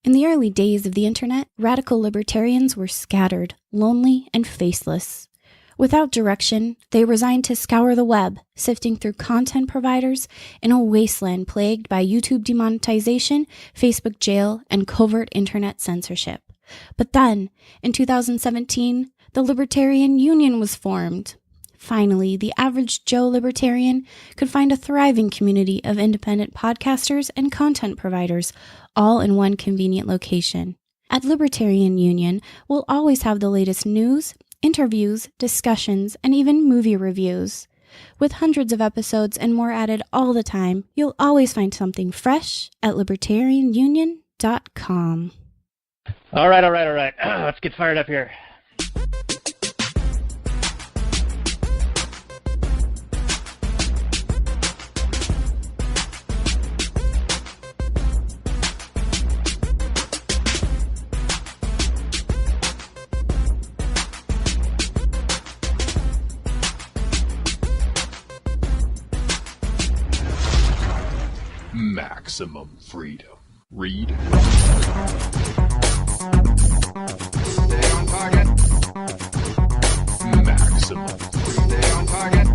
In the early days of the internet, radical libertarians were scattered, lonely, and faceless. Without direction, they resigned to scour the web, sifting through content providers in a wasteland plagued by YouTube demonetization, Facebook jail, and covert internet censorship. But then, in 2017, the Libertarian Union was formed. Finally, the average Joe libertarian could find a thriving community of independent podcasters and content providers, all in one convenient location. At Libertarian Union, we'll always have the latest news, interviews, discussions, and even movie reviews. With hundreds of episodes and more added all the time, you'll always find something fresh at libertarianunion.com. All right. Let's get fired up here. Maximum freedom. Read. Stay on target. Maximum freedom. Stay on target.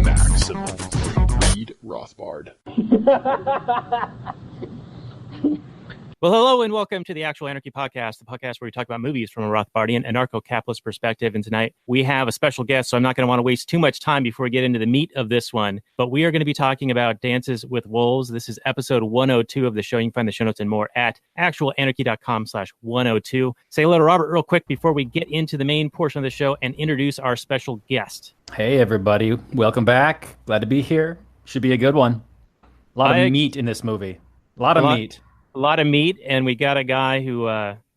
Maximum freedom. Read Rothbard. Well, hello and welcome to the Actual Anarchy podcast, the podcast where we talk about movies from a Rothbardian, Anarcho-Capitalist perspective. And tonight we have a special guest, so I'm not going to want to waste too much time before we get into the meat of this one. But we are going to be talking about Dances with Wolves. This is episode 102 of the show. You can find the show notes and more at actualanarchy.com/102. Say hello to Robert real quick before we get into the main portion of the show and introduce our special guest. Hey, everybody. Welcome back. Glad to be here. Should be a good one. A lot of meat in this movie. A lot of meat. A lot of meat, and we got a guy who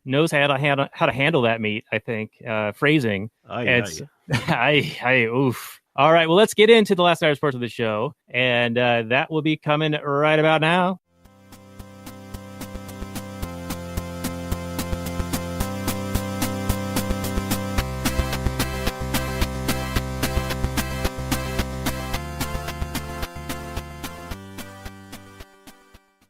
knows how to handle that meat, I think. Phrasing. Oof. All right, well, let's get into the last hour's portion of the show, and that will be coming right about now.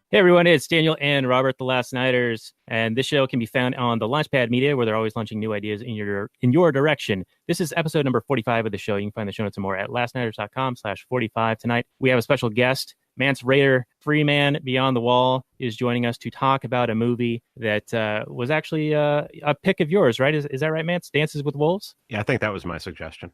Hey everyone, it's Daniel and Robert, the Last Nighters, and this show can be found on the Launchpad Media, where they're always launching new ideas in your direction. This is episode number 45 of the show. You can find the show notes and more at lastnighters.com/45. Tonight, we have a special guest. Mance Rayder, free man beyond the wall, is joining us to talk about a movie that was actually a pick of yours, right? Is that right, Mance? Dances with Wolves? Yeah, I think that was my suggestion.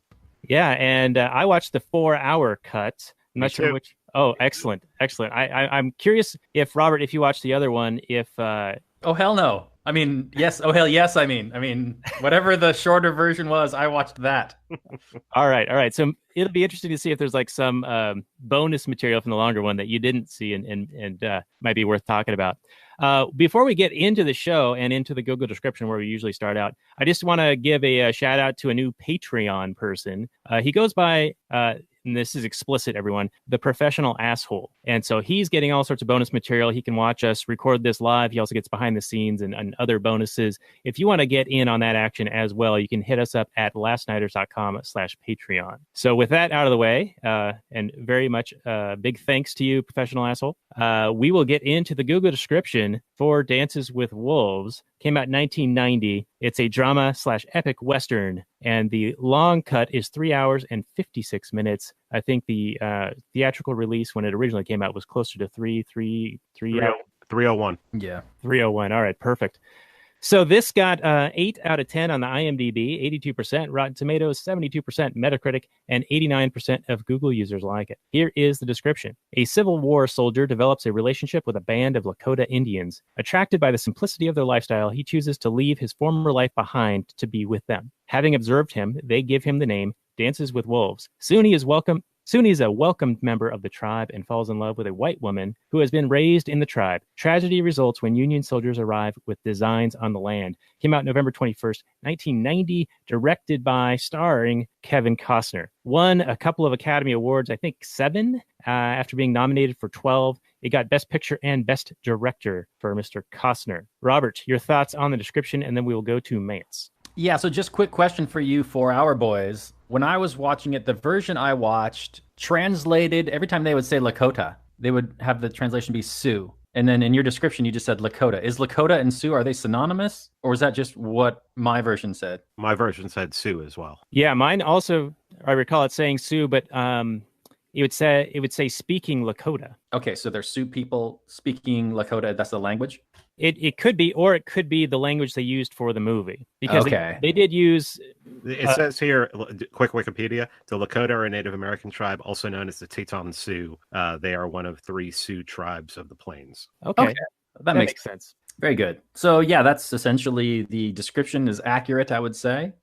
Yeah, and I watched the 4-hour cut. I'm not sure which. Oh, excellent. I'm curious if, Robert, if you watched the other one, if... Oh, hell no. I mean, yes. Oh, hell yes, I mean, whatever the shorter version was, I watched that. All right. So it'll be interesting to see if there's like some bonus material from the longer one that you didn't see and might be worth talking about. Before we get into the show and into the Google description where we usually start out, I just want to give a shout out to a new Patreon person. He goes by... and this is explicit, everyone, the professional asshole. And so he's getting all sorts of bonus material. He can watch us record this live. He also gets behind the scenes and other bonuses. If you want to get in on that action as well, you can hit us up at lastnighters.com/Patreon. So with that out of the way, and very much big thanks to you, professional asshole, we will get into the Google description for Dances with Wolves. Came out in 1990. It's a drama/epic Western, and the long cut is 3 hours and 56 minutes. I think the theatrical release when it originally came out was closer to 301. Yeah. 301. All right, perfect. So this got 8 out of 10 on the IMDb, 82%, Rotten Tomatoes, 72%, Metacritic, and 89% of Google users like it. Here is the description. A Civil War soldier develops a relationship with a band of Lakota Indians. Attracted by the simplicity of their lifestyle, he chooses to leave his former life behind to be with them. Having observed him, they give him the name Dances with Wolves. Soon he is a welcomed member of the tribe and falls in love with a white woman who has been raised in the tribe. Tragedy results when Union soldiers arrive with designs on the land. Came out November 21st, 1990, directed by, starring Kevin Costner. Won a couple of Academy Awards, I think 7, after being nominated for 12. It got Best Picture and Best Director for Mr. Costner. Robert, your thoughts on the description, and then we will go to Mance. Yeah, so just quick question for you 4-hour boys. When I was watching it, the version I watched translated, every time they would say Lakota, they would have the translation be Sioux. And then in your description, you just said Lakota. Is Lakota and Sioux, are they synonymous? Or is that just what my version said? My version said Sioux as well. Yeah, mine also, I recall it saying Sioux, but it would say speaking Lakota. Okay, so they're Sioux people speaking Lakota. That's the language? It could be, or it could be the language they used for the movie. Because they did use... It says here, quick Wikipedia, the Lakota are a Native American tribe, also known as the Teton Sioux. They are one of 3 Sioux tribes of the Plains. Okay. That makes sense. Very good. So yeah, that's essentially the description is accurate, I would say.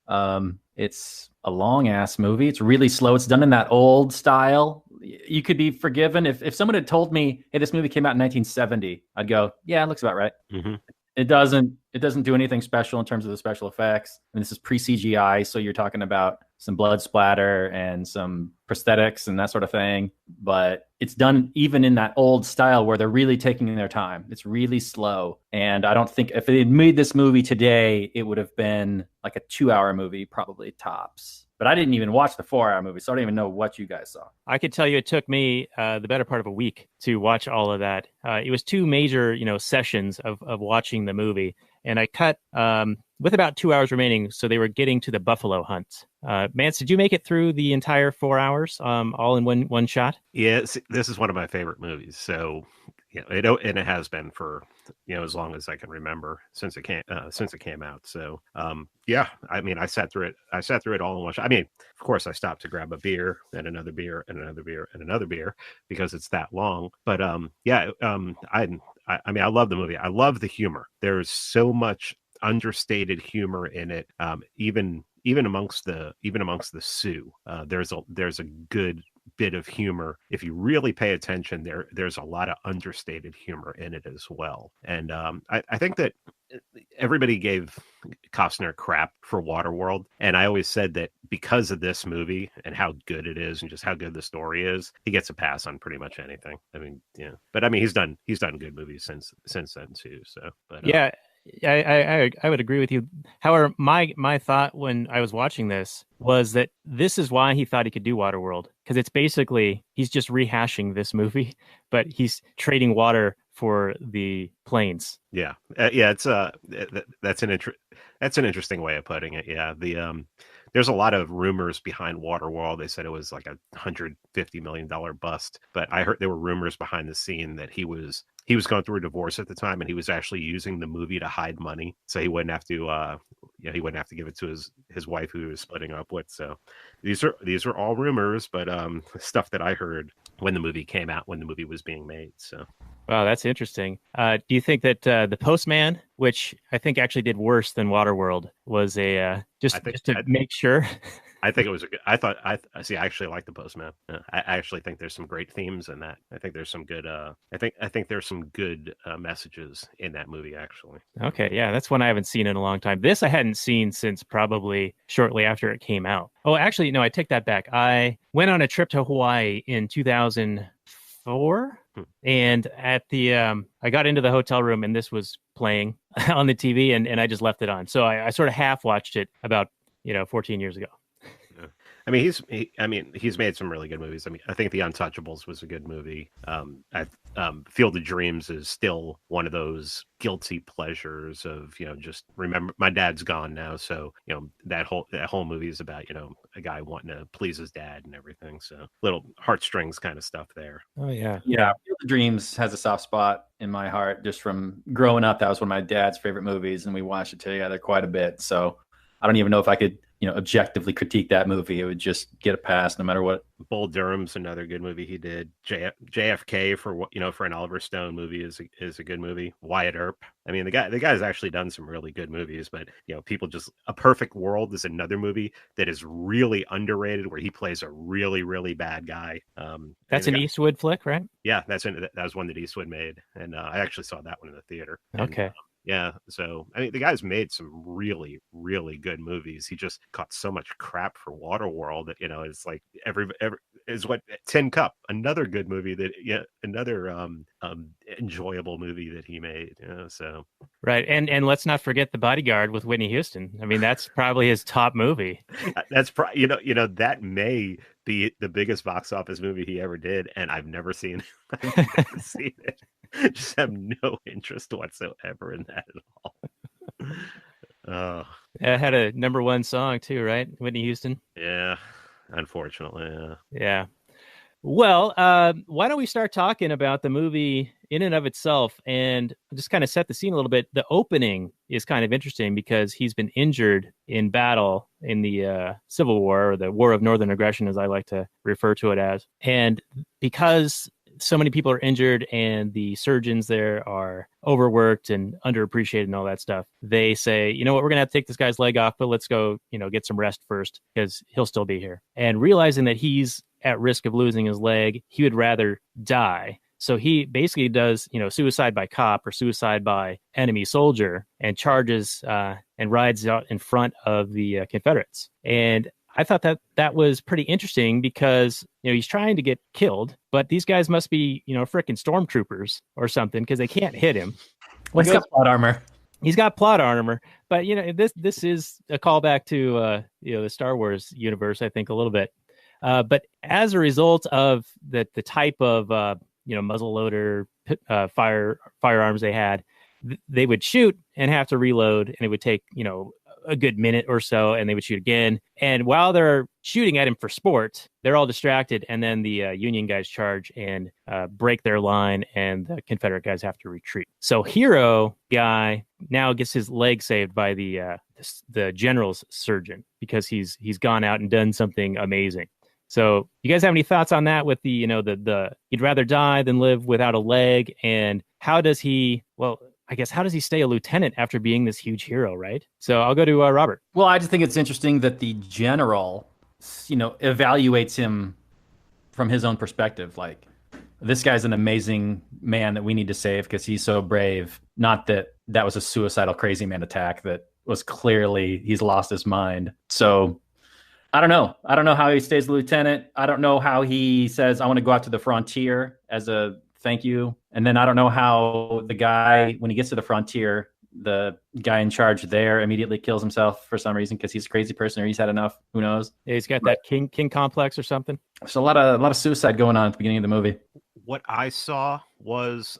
It's a long ass movie. It's really slow. It's done in that old style. You could be forgiven if someone had told me, hey, this movie came out in 1970, I'd go, yeah, it looks about right. Mm-hmm. It doesn't do anything special in terms of the special effects. And this is pre-CGI, so you're talking about some blood splatter and some prosthetics and that sort of thing. But it's done even in that old style where they're really taking their time. It's really slow. And I don't think if they had made this movie today, it would have been like a 2-hour movie, probably tops. But I didn't even watch the 4-hour movie, so I don't even know what you guys saw. I could tell you it took me the better part of a week to watch all of that. It was 2 major, sessions of watching the movie, and I cut with about 2 hours remaining, so they were getting to the buffalo hunt. Mance, did you make it through the entire 4 hours, all in one shot? Yes, this is one of my favorite movies. So, and it has been for as long as I can remember since it came out. So, yeah, I mean, I sat through it all in one shot. I mean, of course, I stopped to grab a beer and another beer and another beer and another beer because it's that long. But yeah, I mean, I love the movie. I love the humor. There's so much understated humor in it. Even amongst the Sioux, there's a good bit of humor. If you really pay attention, there's a lot of understated humor in it as well. And I think that everybody gave Costner crap for Waterworld, and I always said that because of this movie and how good it is and just how good the story is, he gets a pass on pretty much anything. I mean, yeah, but I mean, he's done good movies since then too. So, but yeah. I would agree with you. However, my thought when I was watching this was that this is why he thought he could do Waterworld, because it's basically he's just rehashing this movie, but he's trading water for the plains. Yeah, yeah. It's that's an interesting way of putting it. Yeah, there's a lot of rumors behind Waterworld. They said it was like $150 million bust, but I heard there were rumors behind the scene that he was going through a divorce at the time, and he was actually using the movie to hide money, so he wouldn't have to give it to his wife who he was splitting up with. So these are all rumors, but stuff that I heard when the movie came out, when the movie was being made. So. Wow, that's interesting. Do you think that The Postman, which I think actually did worse than Waterworld, was a just to make sure? I think it was I actually like The Postman. I actually think there's some great themes in that. I think there's some good. I think there's some good messages in that movie actually. Okay, yeah, that's one I haven't seen in a long time. This I hadn't seen since probably shortly after it came out. Oh, actually, no, I take that back. I went on a trip to Hawaii in 2004. And at the I got into the hotel room and this was playing on the TV and I just left it on. So I sort of half watched it about 14 years ago. Yeah. I mean, he's made some really good movies. I mean, I think The Untouchables was a good movie. Field of Dreams is still one of those guilty pleasures of just remember my dad's gone now, so that whole movie is about a guy wanting to please his dad and everything. So little heartstrings kind of stuff there. Oh yeah. Field of Dreams has a soft spot in my heart just from growing up. That was one of my dad's favorite movies, and we watched it together quite a bit. So I don't even know if I could objectively critique that movie. It would just get a pass no matter what. Bull Durham's another good movie he did. JFK for an Oliver Stone movie is a good movie. Wyatt Earp. I mean, the guy's actually done some really good movies, but people just A Perfect World is another movie that is really underrated where he plays a really, really bad guy. That's an Eastwood flick, right? Yeah, that was one that Eastwood made, and I actually saw that one in the theater. Okay. Yeah, so I mean, the guy's made some really, really good movies. He just caught so much crap for Waterworld that it's like every is what Tin Cup, another good movie another enjoyable movie that he made. So right, and let's not forget The Bodyguard with Whitney Houston. I mean, that's probably his top movie. That's that may be the biggest box office movie he ever did, and I've never seen it. Just have no interest whatsoever in that at all. It had a #1 song too, right? Whitney Houston. Yeah, unfortunately, yeah. Yeah. Well, why don't we start talking about the movie in and of itself and just kind of set the scene a little bit. The opening is kind of interesting because he's been injured in battle in the Civil War, or the War of Northern Aggression, as I like to refer to it as. And because so many people are injured and the surgeons there are overworked and underappreciated and all that stuff, they say, you know what, we're going to have to take this guy's leg off, but let's go, get some rest first because he'll still be here. And realizing that he's at risk of losing his leg, he would rather die. So he basically does, suicide by cop or suicide by enemy soldier, and charges and rides out in front of the Confederates. And I thought that was pretty interesting because, he's trying to get killed, but these guys must be, frickin' stormtroopers or something because they can't hit him. Well, he's got plot armor. He's got plot armor, but this is a callback to the Star Wars universe, I think, a little bit. But as a result of the type of muzzleloader firearms they had, they would shoot and have to reload, and it would take a good minute or so, and they would shoot again. And while they're shooting at him for sport, they're all distracted, and then the Union guys charge and break their line, and the Confederate guys have to retreat. So Hero guy now gets his leg saved by the general's surgeon because he's gone out and done something amazing. So you guys have any thoughts on that with the he'd rather die than live without a leg? And how does he stay a lieutenant after being this huge hero, right? So I'll go to Robert. Well, I just think it's interesting that the general, evaluates him from his own perspective. Like, this guy's an amazing man that we need to save because he's so brave. Not that was a suicidal crazy man attack that was clearly he's lost his mind. So I don't know. I don't know how he stays a lieutenant. I don't know how he says, I want to go out to the frontier as a thank you. And then I don't know how the guy, when he gets to the frontier, the guy in charge there immediately kills himself for some reason because he's a crazy person or he's had enough. Who knows? Yeah, he's got that king complex or something. There's a lot of suicide going on at the beginning of the movie. What I saw was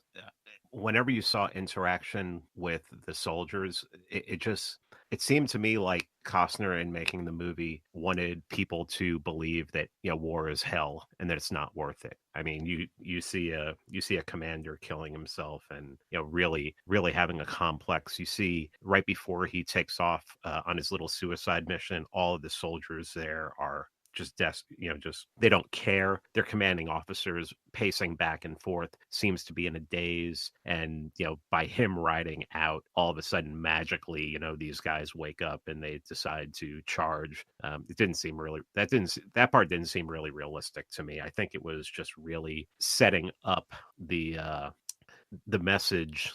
whenever you saw interaction with the soldiers, it seemed to me like Costner, in making the movie, wanted people to believe that war is hell and that it's not worth it. I mean, you see a commander killing himself and really having a complex. You see right before he takes off on his little suicide mission, all of the soldiers there are just they don't care. Their commanding officers pacing back and forth, seems to be in a daze, and by him riding out, all of a sudden magically these guys wake up and they decide to charge. It didn't seem really that part didn't seem really realistic to me. I think it was just really setting up the message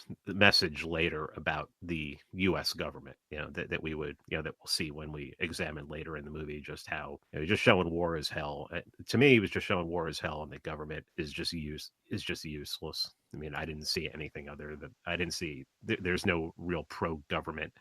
later about the U.S. government, that we would, that we'll see when we examine later in the movie, just how just showing war is hell. To me, he was just showing war is hell, and the government is just useless. I mean, I didn't see anything other than there's no real pro-government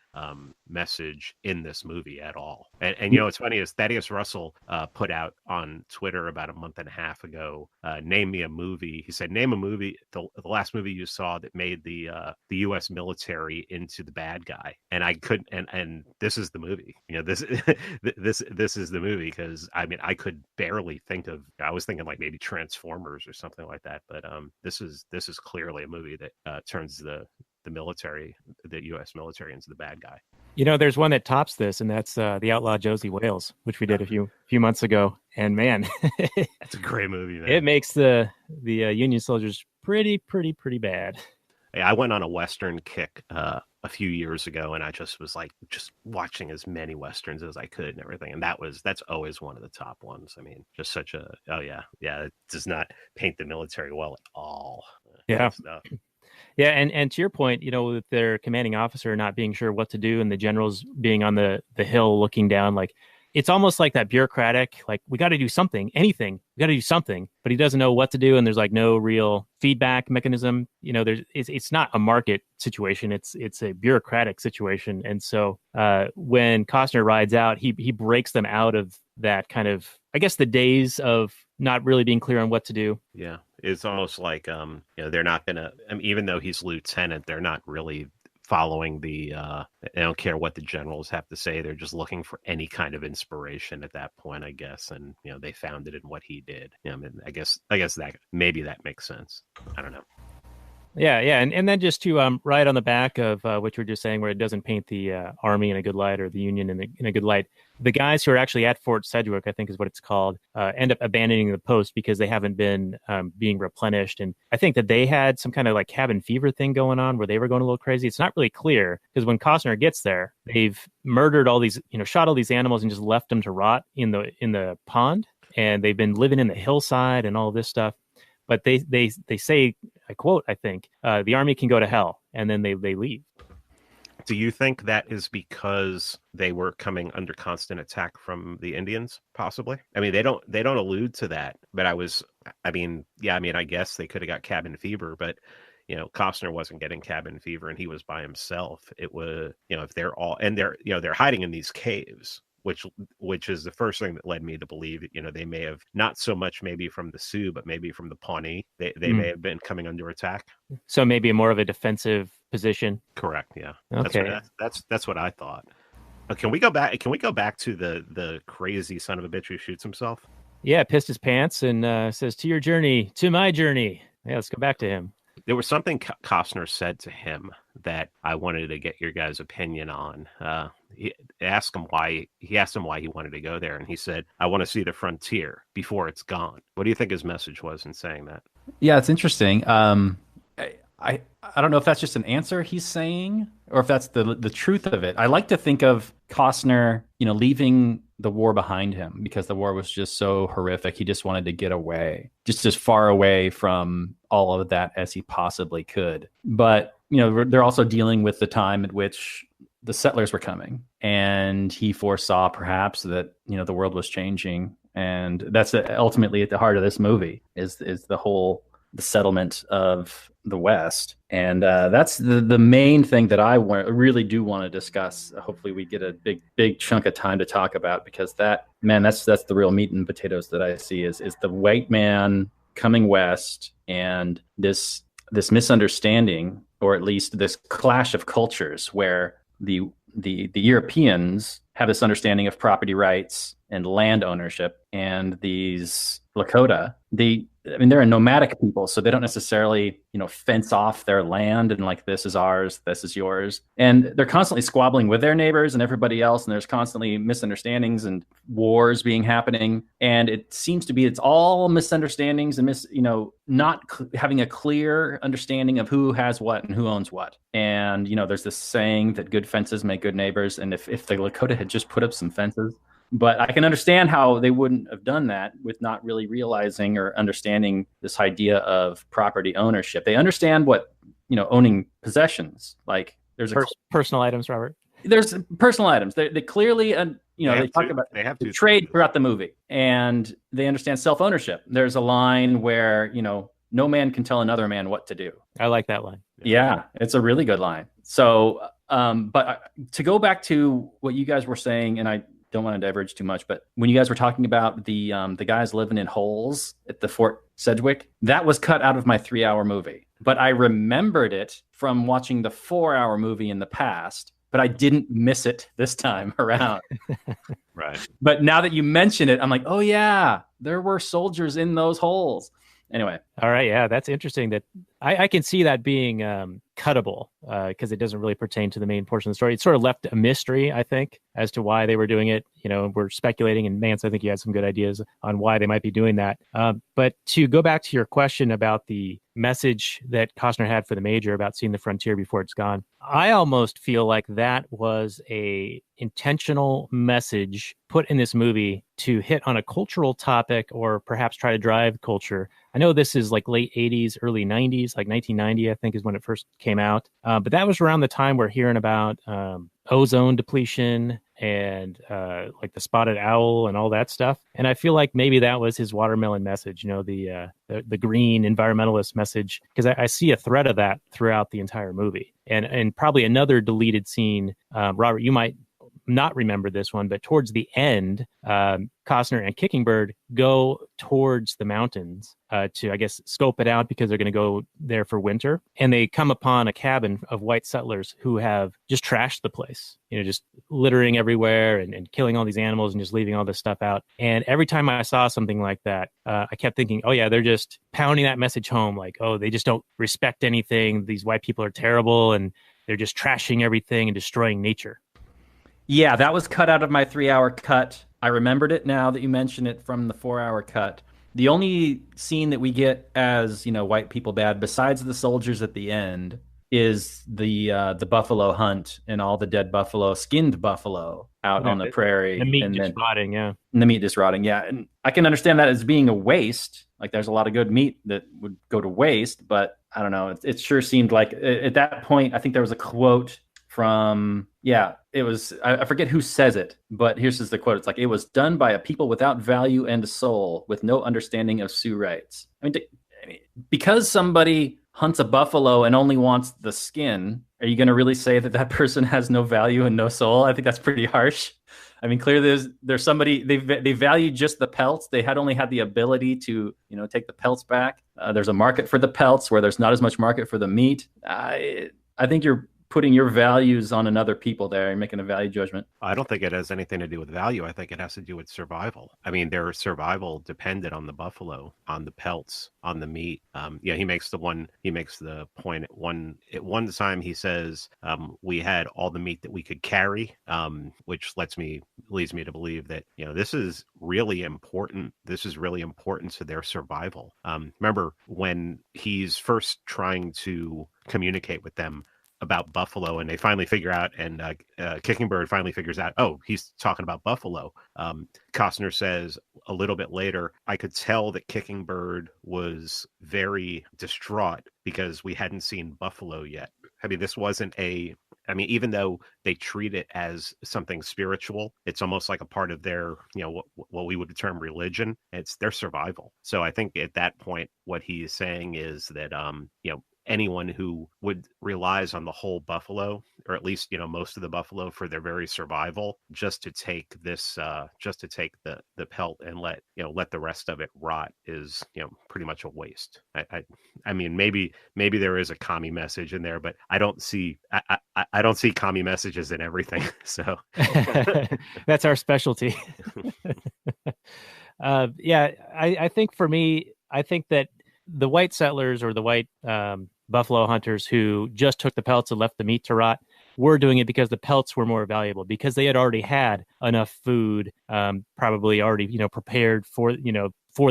message in this movie at all. And what's funny is Thaddeus Russell put out on Twitter about a month and a half ago, name me a movie. He said, name a movie, the last movie you saw that made the U.S. military into the bad guy. And I couldn't, and this is the movie. This is the movie, because I mean, I could barely think of. I was thinking like maybe Transformers or something like that, but this is clearly a movie that turns the military, the U.S. military, into the bad guy. There's one that tops this, and that's The Outlaw Josie Wales, which we did a few months ago. And man, that's a great movie, man. It makes the Union soldiers pretty bad. Yeah, I went on a Western kick a few years ago, and I just was like just watching as many Westerns as I could and everything. And that's always one of the top ones. I mean, just such a, it does not paint the military well at all. Yeah. Yeah, and to your point, with their commanding officer not being sure what to do and the generals being on the hill looking down, like it's almost like that bureaucratic, like we got to do something, anything, we got to do something, but he doesn't know what to do, and there's like no real feedback mechanism. It's not a market situation, it's a bureaucratic situation, and so when Costner rides out, he breaks them out of that kind of, I guess, the days of not really being clear on what to do. Yeah. It's almost like they're not gonna. I mean, even though he's lieutenant, they're not really following the. They don't care what the generals have to say. They're just looking for any kind of inspiration at that point, I guess. And they found it in what he did. I mean, I guess that maybe that makes sense. I don't know. Yeah, and then just to right on the back of what you were just saying, where it doesn't paint the Army in a good light or the Union in a good light, the guys who are actually at Fort Sedgwick, I think is what it's called, end up abandoning the post because they haven't been being replenished. And I think that they had some kind of like cabin fever thing going on where they were going a little crazy. It's not really clear because when Costner gets there, they've murdered all these, shot all these animals and just left them to rot in the pond. And they've been living in the hillside and all this stuff. But they say, I quote, I think, the Army can go to hell, and then they leave. Do you think that is because they were coming under constant attack from the Indians? Possibly. I mean, they don't allude to that. But I guess they could have got cabin fever, but Costner wasn't getting cabin fever, and he was by himself. It was, if they're all and they're hiding in these caves. Which is the first thing that led me to believe that, they may have not so much maybe from the Sioux, but maybe from the Pawnee. They may have been coming under attack. So maybe more of a defensive position. Correct. Yeah. Okay. That's what I thought. Can we go back to the crazy son of a bitch who shoots himself? Yeah. Pissed his pants and says, "To your journey, to my journey." Yeah. Let's go back to him. There was something Costner said to him that I wanted to get your guys' opinion on. He asked him why he wanted to go there, and he said, "I want to see the frontier before it's gone." What do you think his message was in saying that? Yeah, it's interesting. I don't know if that's just an answer he's saying or if that's the truth of it. I like to think of Costner, leaving the war behind him because the war was just so horrific. He just wanted to get away, just as far away from all of that as he possibly could. But, they're also dealing with the time at which the settlers were coming, and he foresaw perhaps that, the world was changing. And that's ultimately at the heart of this movie is the settlement of the West. And that's the main thing that I really do want to discuss. Hopefully we get a big chunk of time to talk about, because that's the real meat and potatoes that I see is the white man coming west, and this misunderstanding, or at least this clash of cultures where the Europeans have this understanding of property rights and land ownership, and these Lakota, they're a nomadic people, so they don't necessarily, fence off their land and like, this is ours, this is yours. And they're constantly squabbling with their neighbors and everybody else. And there's constantly misunderstandings and wars happening. And it seems to be, it's all misunderstandings and not having a clear understanding of who has what and who owns what. And, there's this saying that good fences make good neighbors. And if the Lakota had just put up some fences, but I can understand how they wouldn't have done that with not really realizing or understanding this idea of property ownership. They understand what, owning possessions, like there's personal items, Robert. There's personal items. They clearly, they talk about they have to trade throughout the movie, and they understand self-ownership. There's a line where, no man can tell another man what to do. I like that line. Yeah, it's a really good line. So, but to go back to what you guys were saying, and I don't want to diverge too much, but when you guys were talking about the guys living in holes at the Fort Sedgwick, that was cut out of my 3-hour movie. But I remembered it from watching the 4-hour movie in the past, but I didn't miss it this time around. Right. But now that you mention it, I'm like, oh yeah, there were soldiers in those holes. Anyway. All right. Yeah, that's interesting. That I can see that being cuttable because it doesn't really pertain to the main portion of the story. It sort of left a mystery, I think, as to why they were doing it. We're speculating, and Mance, I think you had some good ideas on why they might be doing that. But to go back to your question about the message that Costner had for the major about seeing the frontier before it's gone, I almost feel like that was a intentional message put in this movie to hit on a cultural topic, or perhaps try to drive culture. I know this is like late 80s, early 90s, like 1990, I think is when it first came out. But that was around the time we're hearing about ozone depletion and like the spotted owl and all that stuff. And I feel like maybe that was his watermelon message, the green environmentalist message, because I see a thread of that throughout the entire movie. And probably another deleted scene, Robert, you might not remember this one, but towards the end, Costner and Kickingbird go towards the mountains to, I guess, scope it out because they're going to go there for winter. And they come upon a cabin of white settlers who have just trashed the place, just littering everywhere and killing all these animals and just leaving all this stuff out. And every time I saw something like that, I kept thinking, oh yeah, they're just pounding that message home. Like, oh, they just don't respect anything. These white people are terrible and they're just trashing everything and destroying nature. Yeah, that was cut out of my 3-hour cut. I remembered it now that you mention it from the 4-hour cut. The only scene that we get as, white people bad, besides the soldiers at the end, is the buffalo hunt and all the dead buffalo, skinned buffalo out on the prairie. The meat just rotting, yeah. And the meat just rotting, yeah. And I can understand that as being a waste. Like there's a lot of good meat that would go to waste, but I don't know. It sure seemed like at that point, I think there was a quote from, it was, I forget who says it, but here's the quote. It's like, it was done by a people without value and soul with no understanding of Sioux rights. I mean, because somebody hunts a buffalo and only wants the skin, are you going to really say that person has no value and no soul? I think that's pretty harsh. I mean, clearly there's somebody, they value just the pelts. They had only had the ability to, take the pelts back. There's a market for the pelts where there's not as much market for the meat. I think you're putting your values on another people there and making a value judgment. I don't think it has anything to do with value. I think it has to do with survival. I mean, their survival depended on the buffalo, on the pelts, on the meat. He makes the point at one time he says, we had all the meat that we could carry, which leads me to believe that, this is really important. This is really important to their survival. Remember when he's first trying to communicate with them about buffalo, and they finally figure out, and Kickingbird finally figures out, oh, he's talking about buffalo. Costner says a little bit later, I could tell that Kickingbird was very distraught because we hadn't seen buffalo yet. I mean, this wasn't even though they treat it as something spiritual, it's almost like a part of their, what we would term religion. It's their survival. So I think at that point, what he is saying is that, anyone who relies on the whole buffalo, or at least most of the buffalo for their very survival, just to take the pelt and let the rest of it rot is pretty much a waste. I mean maybe there is a commie message in there, but I don't see commie messages in everything. So that's our specialty. I think for me, I think that the white settlers or the white buffalo hunters who just took the pelts and left the meat to rot were doing it because the pelts were more valuable, because they had already had enough food, probably already, prepared for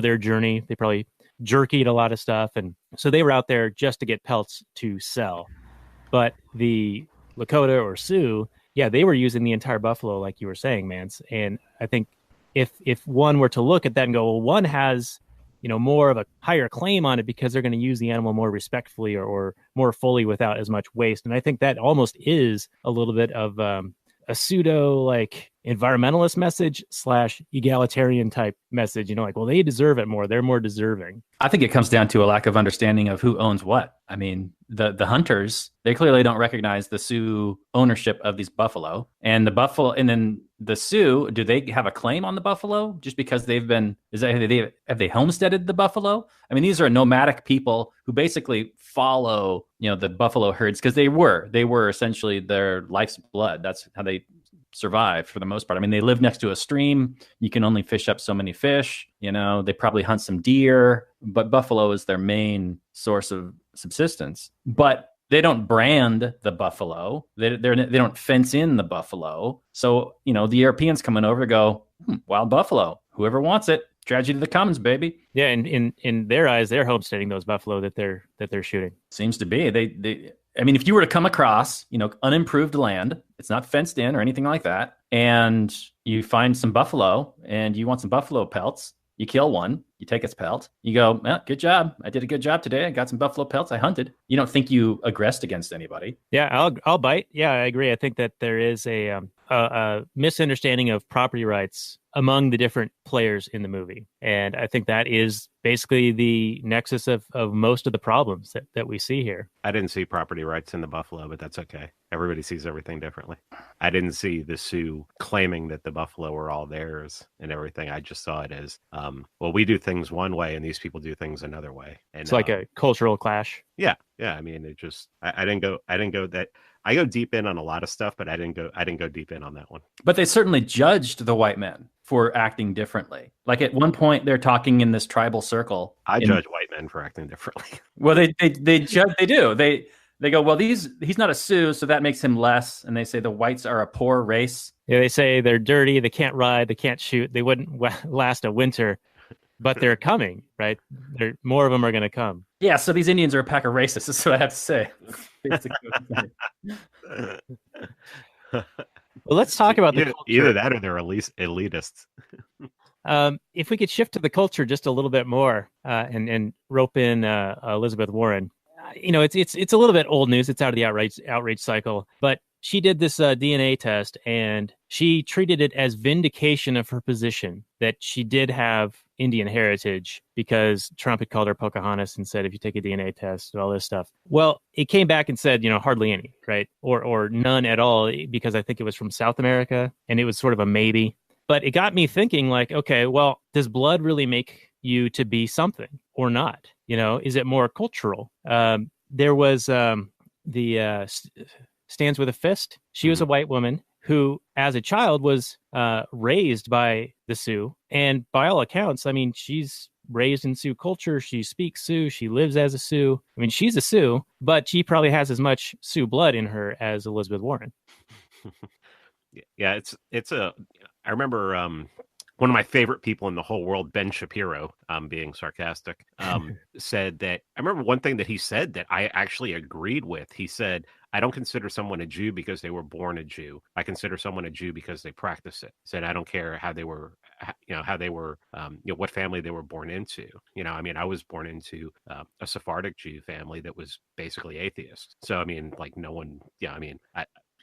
their journey. They probably jerkied a lot of stuff. And so they were out there just to get pelts to sell. But the Lakota or Sioux, they were using the entire buffalo, like you were saying, Mance. And I think if one were to look at that and go, well, one has more of a higher claim on it because they're going to use the animal more respectfully or more fully without as much waste. And I think that almost is a little bit of a pseudo environmentalist message / egalitarian type message, well, they deserve it more. They're more deserving. I think it comes down to a lack of understanding of who owns what. I mean, the hunters, they clearly don't recognize the Sioux ownership of these buffalo, and the buffalo, and then the Sioux, do they have a claim on the buffalo just because have they homesteaded the buffalo? I mean, these are nomadic people who basically follow, the buffalo herds because they were essentially their life's blood. That's how they survived for the most part. I mean, they live next to a stream. You can only fish up so many fish. They probably hunt some deer, but buffalo is their main source of subsistence. But they don't brand the buffalo. They don't fence in the buffalo. So, the Europeans coming over go, wild buffalo. Whoever wants it, tragedy to the commons, baby. Yeah, and in their eyes, they're homesteading those buffalo that they're shooting. Seems to be. I mean, if you were to come across, unimproved land, it's not fenced in or anything like that, and you find some buffalo and you want some buffalo pelts, you kill one, you take its pelt, you go, good job. I did a good job today. I got some buffalo pelts. I hunted. You don't think you aggressed against anybody. Yeah, I'll bite. Yeah, I agree. I think that there is a misunderstanding of property rights among the different players in the movie. And I think that is basically the nexus of most of the problems that we see here. I didn't see property rights in the buffalo, but that's okay. Everybody sees everything differently. I didn't see the Sioux claiming that the buffalo were all theirs and everything. I just saw it as, well, we do things one way and these people do things another way. And It's like a cultural clash. yeah. I mean, it just, I didn't go that. I go deep in on a lot of stuff, but I didn't go deep in on that one. But they certainly judged the white men for acting differently. Like at one point, they're talking in this tribal circle. I judge white men for acting differently. Well, they judge. They do. They go, well, he's not a Sioux, so that makes him less. And they say the whites are a poor race. Yeah, they say they're dirty, they can't ride, they can't shoot, they wouldn't last a winter, but they're coming, right? More of them are going to come. Yeah, so these Indians are a pack of racists. That's what I have to say. Well, let's talk about the culture. Either that or they're elitists. If we could shift to the culture just a little bit more and rope in Elizabeth Warren. It's a little bit old news. It's out of the outrage cycle, but she did this DNA test and she treated it as vindication of her position that she did have Indian heritage because Trump had called her Pocahontas and said, if you take a DNA test and all this stuff. Well, it came back and said, hardly any, right? Or none at all, because I think it was from South America and it was sort of a maybe. But it got me thinking like, okay, well, does blood really make you to be something or not? Is it more cultural? There was the Stands with a Fist. She was a white woman who, as a child, was raised by the Sioux. And by all accounts, I mean, she's raised in Sioux culture. She speaks Sioux. She lives as a Sioux. I mean, she's a Sioux, but she probably has as much Sioux blood in her as Elizabeth Warren. Yeah, I remember one of my favorite people in the whole world, Ben Shapiro, being sarcastic, said that, I remember one thing that he said that I actually agreed with. He said, I don't consider someone a Jew because they were born a Jew. I consider someone a Jew because they practice it. He said, I don't care how they were, what family they were born into. I mean, I was born into a Sephardic Jew family that was basically atheist. So, I mean, like no one,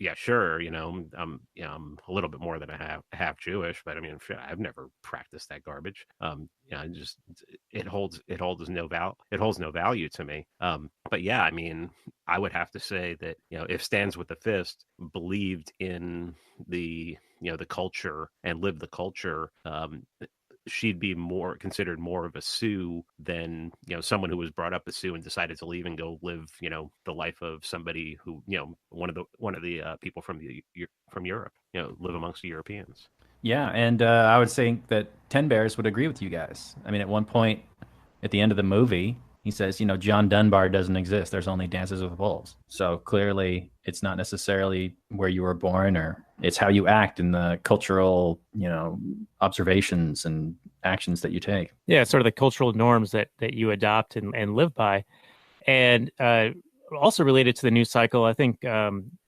yeah, sure. I'm a little bit more than half Jewish, but I mean, I've never practiced that garbage. It holds no value to me. But yeah, I mean, I would have to say that, if Stands with the Fist believed in the culture and lived the culture, she'd be considered more of a Sioux than someone who was brought up a Sioux and decided to leave and go live the life of somebody who one of the people from Europe live amongst the Europeans. Yeah, and I would say that Ten Bears would agree with you guys. I mean, at one point at the end of the movie, he says, John Dunbar doesn't exist. There's only Dances with Wolves. So clearly it's not necessarily where you were born, or it's how you act in the cultural, observations and actions that you take. Yeah, sort of the cultural norms that you adopt and live by. And also related to the news cycle, I think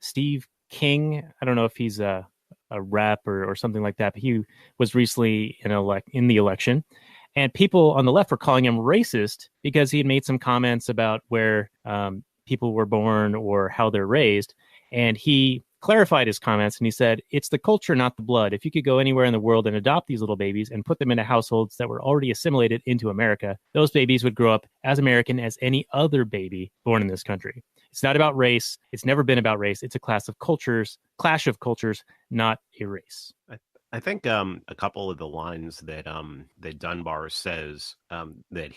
Steve King, I don't know if he's a rep or something like that, but he was recently in the election. And people on the left were calling him racist because he had made some comments about where people were born or how they're raised. And he clarified his comments and he said, it's the culture, not the blood. If you could go anywhere in the world and adopt these little babies and put them into households that were already assimilated into America, those babies would grow up as American as any other baby born in this country. It's not about race. It's never been about race. It's a clash of cultures, not a race. I think a couple of the lines that Dunbar says that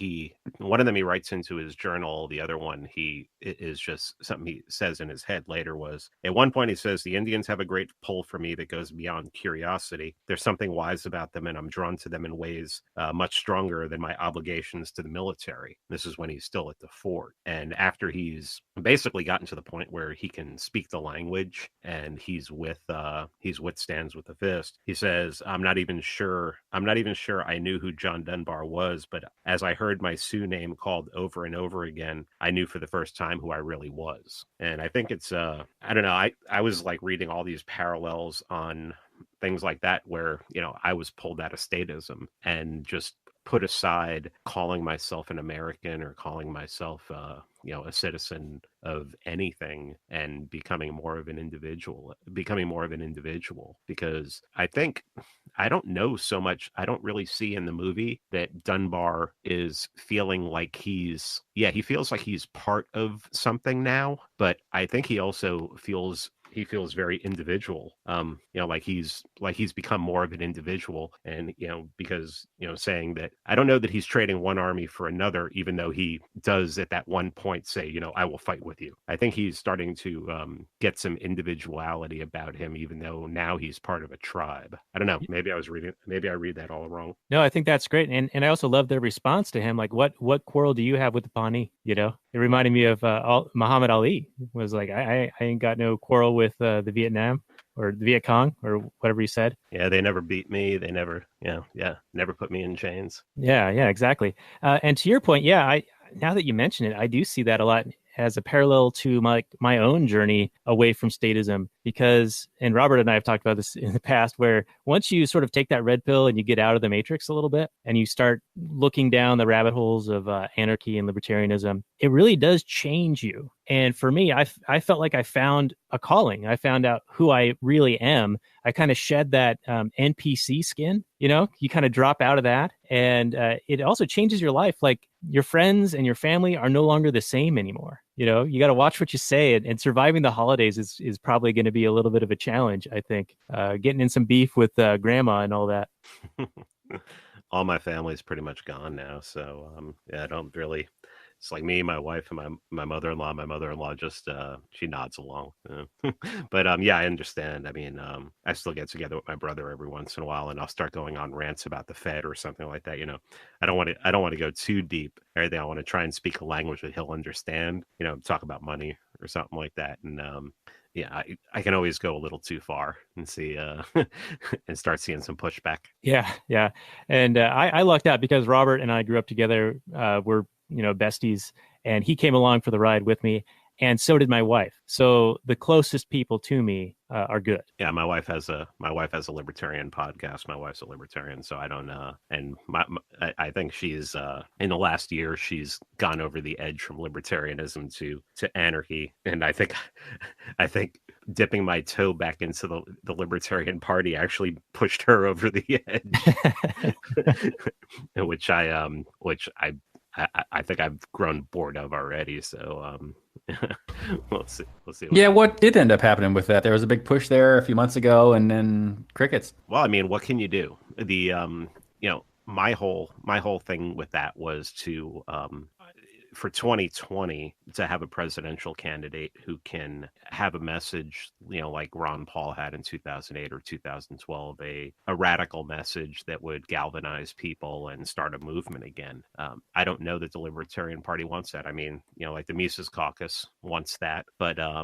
one of them he writes into his journal, the other one is just something he says in his head later was, at one point he says, the Indians have a great pull for me that goes beyond curiosity. There's something wise about them and I'm drawn to them in ways much stronger than my obligations to the military. This is when he's still at the fort. And after he's basically gotten to the point where he can speak the language and he's with Stands with the Fist, he says, I'm not even sure I knew who John Dunbar was, but as I heard my Sioux name called over and over again, I knew for the first time who I really was. And I think it's I don't know, I was like reading all these parallels on things like that where I was pulled out of statism and just put aside calling myself an American or calling myself a citizen of anything and becoming more of an individual, because I think I don't know so much. I don't really see in the movie that Dunbar is feeling like he feels like he's part of something now, but I think he also feels very individual. Like he's become more of an individual, and because saying that I don't know that he's trading one army for another, even though he does at that one point say, I will fight with you. I think he's starting to get some individuality about him, even though now he's part of a tribe. I don't know. Maybe I read that all wrong. No, I think that's great, and I also love their response to him. Like, what quarrel do you have with the Pawnee? It reminded me of Muhammad Ali was like, I ain't got no quarrel with the Vietnam or the Viet Cong or whatever he said. Yeah, they never beat me. They never, never put me in chains. Yeah, exactly. And to your point, now that you mention it, I do see that a lot as a parallel to my own journey away from statism, because, and Robert and I have talked about this in the past, where once you sort of take that red pill and you get out of the matrix a little bit and you start looking down the rabbit holes of anarchy and libertarianism, it really does change you. And for me, I felt like I found a calling. I found out who I really am. I kind of shed that NPC skin, you kind of drop out of that. And it also changes your life. Like, your friends and your family are no longer the same anymore. You got to watch what you say, and surviving the holidays is probably going to be a little bit of a challenge, I think. Getting in some beef with grandma and all that. All my family's pretty much gone now. So, I don't really... It's like me, my wife, and my mother-in-law. My mother-in-law just she nods along. But I understand. I mean, I still get together with my brother every once in a while, and I'll start going on rants about the Fed or something like that. I don't want to go too deep. Everything, I want to try and speak a language that he'll understand. Talk about money or something like that. And I can always go a little too far and see and start seeing some pushback. Yeah. And I lucked out because Robert and I grew up together. We're besties, and he came along for the ride with me, and so did my wife. So the closest people to me are good. Yeah, my wife has a libertarian podcast. My wife's a libertarian, so I don't and I think she's in the last year she's gone over the edge from libertarianism to anarchy, and I think dipping my toe back into the Libertarian Party actually pushed her over the edge, which I think I've grown bored of already. So we'll see. What did end up happening with that? There was a big push there a few months ago, and then crickets. Well, I mean, what can you do? The my whole thing with that was to for 2020 to have a presidential candidate who can have a message, like Ron Paul had in 2008 or 2012, a radical message that would galvanize people and start a movement again. I don't know that the Libertarian Party wants that. I mean, like the Mises Caucus wants that, but I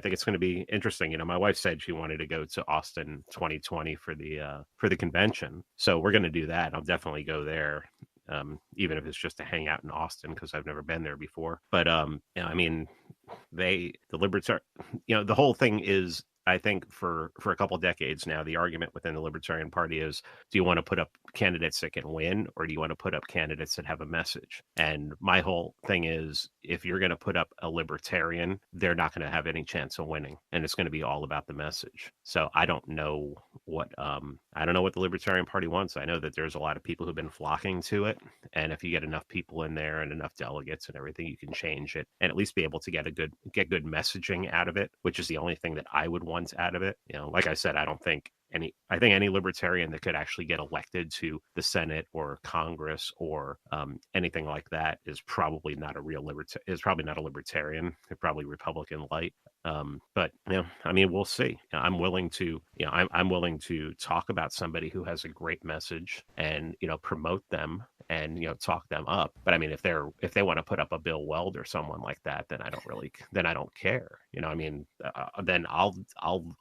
think it's going to be interesting. My wife said she wanted to go to Austin 2020 for the convention, so we're going to do that. I'll definitely go there. Even if it's just to hang out in Austin, because I've never been there before. But I mean, the whole thing is, I think for a couple of decades now, the argument within the Libertarian Party is, do you want to put up candidates that can win, or do you want to put up candidates that have a message? And my whole thing is, if you're going to put up a libertarian, they're not going to have any chance of winning, and it's going to be all about the message. So I don't know what the Libertarian Party wants. I know that there's a lot of people who've been flocking to it, and if you get enough people in there and enough delegates and everything, you can change it and at least be able to get good messaging out of it, which is the only thing that I would want out of it. Like I said, I think any libertarian that could actually get elected to the Senate or Congress or anything like that is probably not a libertarian. They're probably Republican light. But I mean, we'll see. I'm willing to talk about somebody who has a great message and promote them and talk them up. But I mean, if they want to put up a Bill Weld or someone like that, then I don't care. I mean, then I'll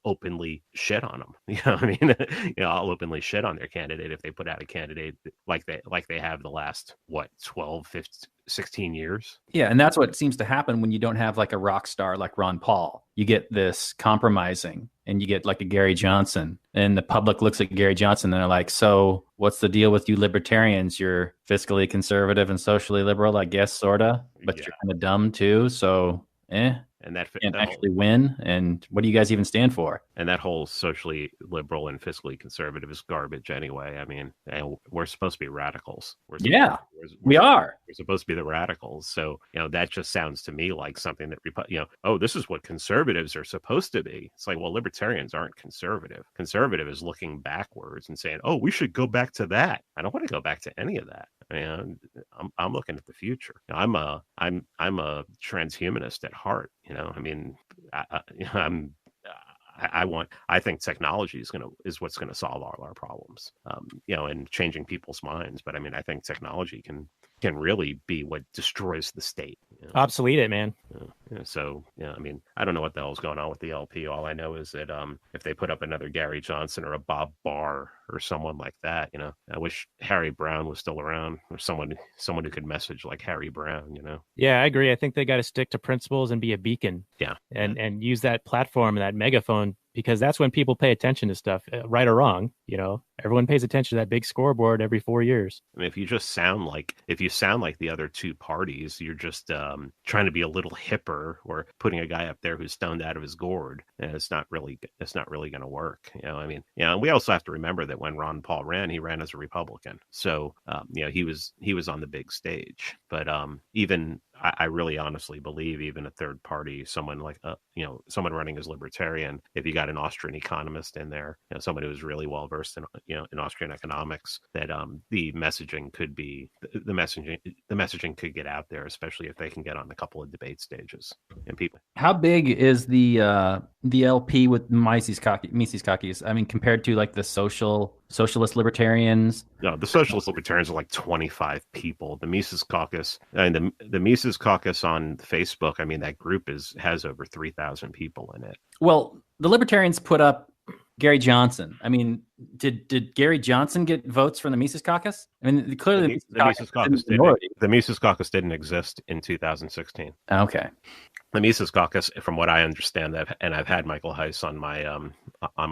openly shit on them. I mean, I'll openly shit on their candidate if they put out a candidate like they have the last 12, 15, 16 years. Yeah, and that's what seems to happen when you don't have like a rock star like Ron Paul. You get this compromising, and you get like a Gary Johnson, and the public looks at Gary Johnson and they're like, so what's the deal with you libertarians? You're fiscally conservative and socially liberal, I guess, sorta, but you're kind of dumb too. So and that Can't that whole, actually win. And what do you guys even stand for? and that whole socially liberal and fiscally conservative is garbage anyway. I mean, we're supposed to be radicals. Yeah, we're, we are. we're supposed to be the radicals. So, that just sounds to me like something that, oh, this is what conservatives are supposed to be. It's like, well, libertarians aren't conservative. Conservative is looking backwards and saying, oh, we should go back to that. I don't want to go back to any of that. I mean, I'm looking at the future. I'm a transhumanist at heart. I mean, I think technology is what's gonna solve all our problems, and changing people's minds. But I mean, I think technology can really be what destroys the state. Obsolete it, man. So I mean, I don't know what the hell's going on with the LP. All I know is that if they put up another Gary Johnson or a Bob Barr or someone like that, I wish Harry Brown was still around, or someone who could message like Harry Brown. Yeah, I agree. I think they got to stick to principles and be a beacon. Yeah, and use that platform and that megaphone, because that's when people pay attention to stuff, right or wrong. Everyone pays attention to that big scoreboard every 4 years. I mean, if you sound like the other two parties, you're just trying to be a little hipper, or putting a guy up there who's stoned out of his gourd, and it's not really going to work. I mean, and we also have to remember that when Ron Paul ran, he ran as a Republican, so he was on the big stage. But even I really honestly believe even a third party, someone like someone running as libertarian, if you got an Austrian economist in there, someone who is really well versed in Austrian economics, that the messaging could get out there, especially if they can get on a couple of debate stages and people. How big is the LP with Mises Caucus? I mean, compared to like the socialist libertarians? No, the socialist libertarians are like 25 people. The Mises Caucus and the Mises Caucus on Facebook, I mean, that group has over 3,000 people in it. Well, the libertarians put up Gary Johnson. I mean, did Gary Johnson get votes from the Mises Caucus? I mean, clearly the Mises Caucus didn't exist in 2016. Okay. The Mises Caucus, from what I understand, and I've had Michael Heiss on my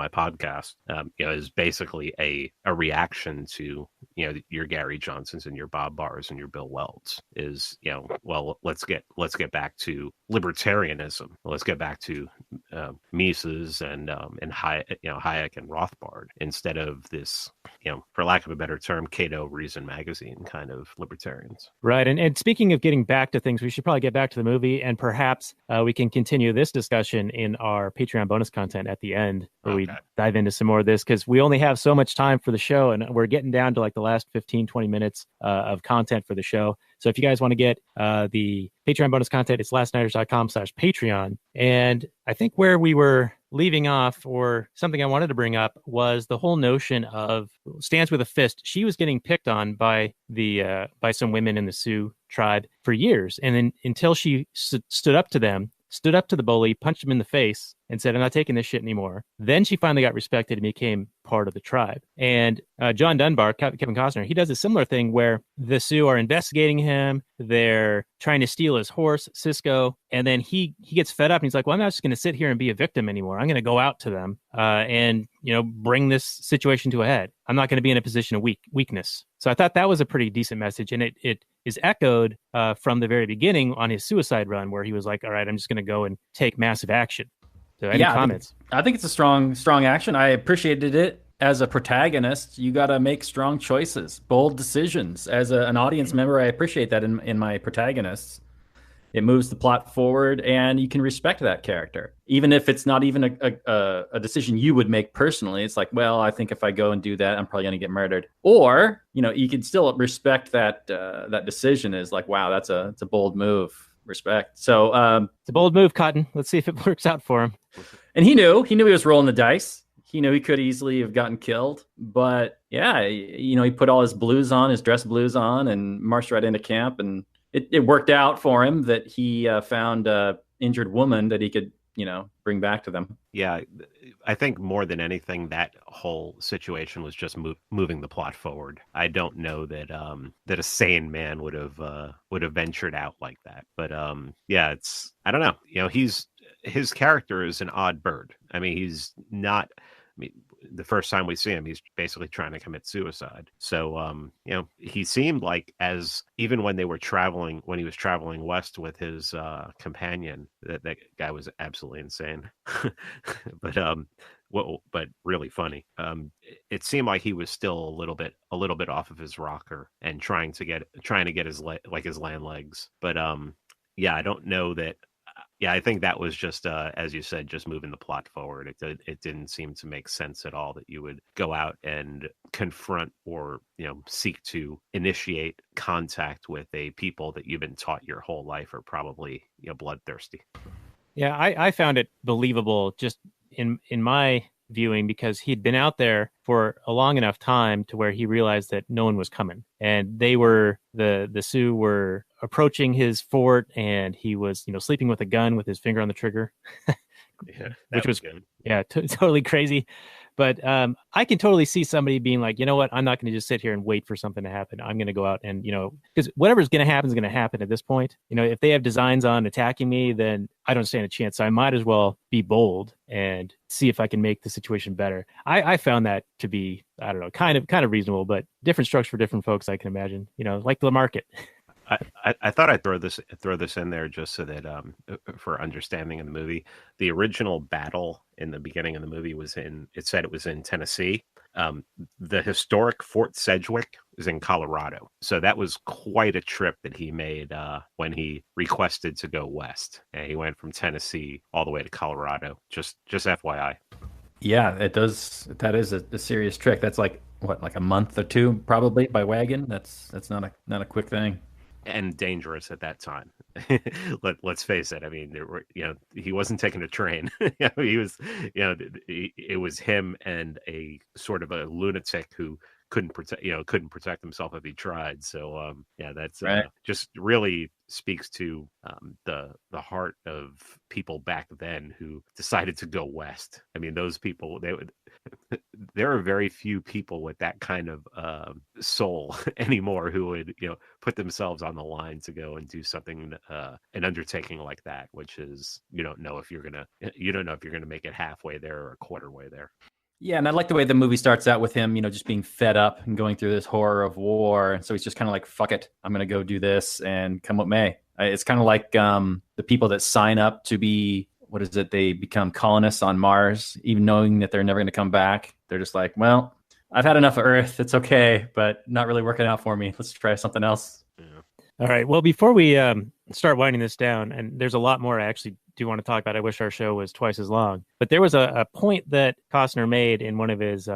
podcast, is basically a reaction to your Gary Johnsons and your Bob Barrs and your Bill Welds. Is well, let's get back to libertarianism. Let's get back to Mises and Hayek and Rothbard, instead of this, for lack of a better term, Cato Reason Magazine kind of libertarians. Right. And speaking of getting back to things, we should probably get back to the movie, and perhaps we can continue this discussion in our Patreon bonus content at the end, where we dive into some more of this, because we only have so much time for the show, and we're getting down to like the last 15-20 minutes of content for the show. So if you guys want to get the Patreon bonus content, it's lastnighters.com/Patreon. And I think where we were leaving off, or something I wanted to bring up, was the whole notion of stands with a fist. She was getting picked on by some women in the Sioux tribe for years. And then until she stood up to the bully, punched him in the face, and said, I'm not taking this shit anymore. Then she finally got respected and became part of the tribe. And John Dunbar, Kevin Costner, he does a similar thing where the Sioux are investigating him. They're trying to steal his horse, Cisco. And then he gets fed up and he's like, well, I'm not just going to sit here and be a victim anymore. I'm going to go out to them and bring this situation to a head. I'm not going to be in a position of weakness. So I thought that was a pretty decent message. And it is echoed from the very beginning on his suicide run, where he was like, all right, I'm just going to go and take massive action. So any comments? I think it's a strong action. I appreciated it. As a protagonist, you got to make strong choices, bold decisions. As an audience member, I appreciate that in my protagonists. It moves the plot forward, and you can respect that character, even if it's not even a decision you would make personally. It's like, well, I think if I go and do that, I'm probably going to get murdered. Or you can still respect that decision. Is like, wow, it's a bold move. Respect. So it's a bold move, Cotton. Let's see if it works out for him. And he knew he was rolling the dice. He knew he could easily have gotten killed, but yeah, he put all his blues on, his dress blues on, and marched right into camp. And it worked out for him that he found a injured woman that he could, bring back to them. Yeah, I think more than anything, that whole situation was just moving the plot forward. I don't know that that a sane man would have ventured out like that. But yeah, I don't know. His character is an odd bird. I mean, he's not. I mean, the first time we see him, he's basically trying to commit suicide. So he seemed like, as even when he was traveling west with his companion, that guy was absolutely insane. But really funny. It seemed like he was still a little bit off of his rocker and trying to get his his land legs. But I don't know that. Yeah, I think that was just, as you said, just moving the plot forward. It didn't seem to make sense at all that you would go out and confront or seek to initiate contact with a people that you've been taught your whole life are probably bloodthirsty. Yeah, I found it believable just in my viewing, because he'd been out there for a long enough time to where he realized that no one was coming, and the Sioux were approaching his fort, and he was sleeping with a gun with his finger on the trigger. Yeah, which was good. Yeah, totally crazy. But I can totally see somebody being like, you know what, I'm not going to just sit here and wait for something to happen. I'm going to go out and, because whatever's going to happen is going to happen at this point. If they have designs on attacking me, then I don't stand a chance. So I might as well be bold and see if I can make the situation better. I found that to be, I don't know, kind of reasonable, but different strokes for different folks, I can imagine, like the market. I thought I'd throw this in there just so that for understanding of the movie, the original battle in the beginning of the movie was in Tennessee. The historic Fort Sedgwick is in Colorado. So that was quite a trip that he made when he requested to go west. And he went from Tennessee all the way to Colorado. Just FYI. Yeah, it does. That is a serious trick. That's like a month or two probably by wagon. That's not a quick thing. And dangerous at that time. Let's face it. I mean, he wasn't taking a train. He was, it was him and a sort of a lunatic who couldn't protect himself if he tried. So that's right. Just really speaks to the heart of people back then who decided to go west. I mean, those people, there are very few people with that kind of soul anymore who would put themselves on the line to go and do something, an undertaking like that, which is you don't know if you're gonna make it halfway there or a quarter way there. Yeah, and I like the way the movie starts out with him, just being fed up and going through this horror of war. And so he's just kind of like, fuck it, I'm going to go do this and come what may. It's kind of like the people that sign up to be, they become colonists on Mars, even knowing that they're never going to come back. They're just like, well, I've had enough of Earth. It's okay, but not really working out for me. Let's try something else. Yeah. All right. Well, before we start winding this down, and there's a lot more I actually do want to talk about. I wish our show was twice as long. But there was a point that Costner made in one of his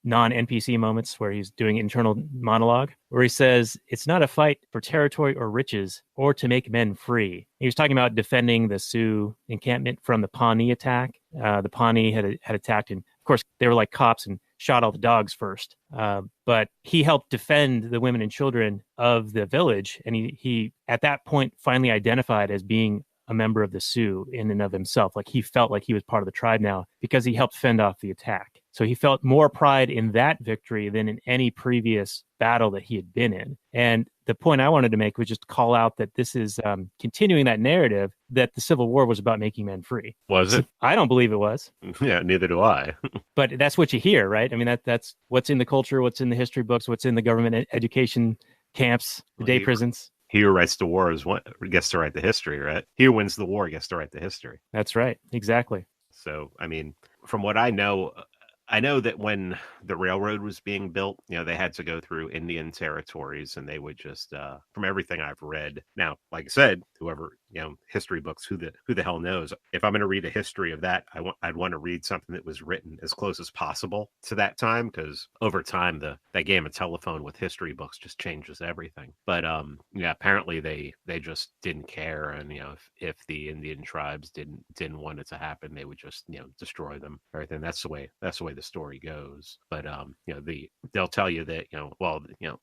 non-NPC moments where he's doing internal monologue, where he says, it's not a fight for territory or riches or to make men free. He was talking about defending the Sioux encampment from the Pawnee attack. The Pawnee had attacked, and of course, they were like cops and shot all the dogs first. But he helped defend the women and children of the village. And he at that point finally identified as being a member of the Sioux in and of himself. Like he felt like he was part of the tribe now because he helped fend off the attack. So he felt more pride in that victory than in any previous battle that he had been in. And the point I wanted to make was just call out that this is continuing that narrative that the Civil War was about making men free. Was it? I don't believe it was. Yeah, neither do I. But that's what you hear, right? I mean, that's what's in the culture, what's in the history books, what's in the government education camps, the day prisons. He who writes the war gets to write the history, right? He who wins the war gets to write the history. That's right. Exactly. So, I mean, from what I know that when the railroad was being built, they had to go through Indian territories, and they would just, from everything I've read. Now, like I said, whoever, history books, who the hell knows? If I'm going to read a history of that, I'd want to read something that was written as close as possible to that time, because over time, that game of telephone with history books just changes everything. But apparently they just didn't care, and if the Indian tribes didn't want it to happen, they would just destroy them. Everything. That's the way the story goes. But they'll tell you that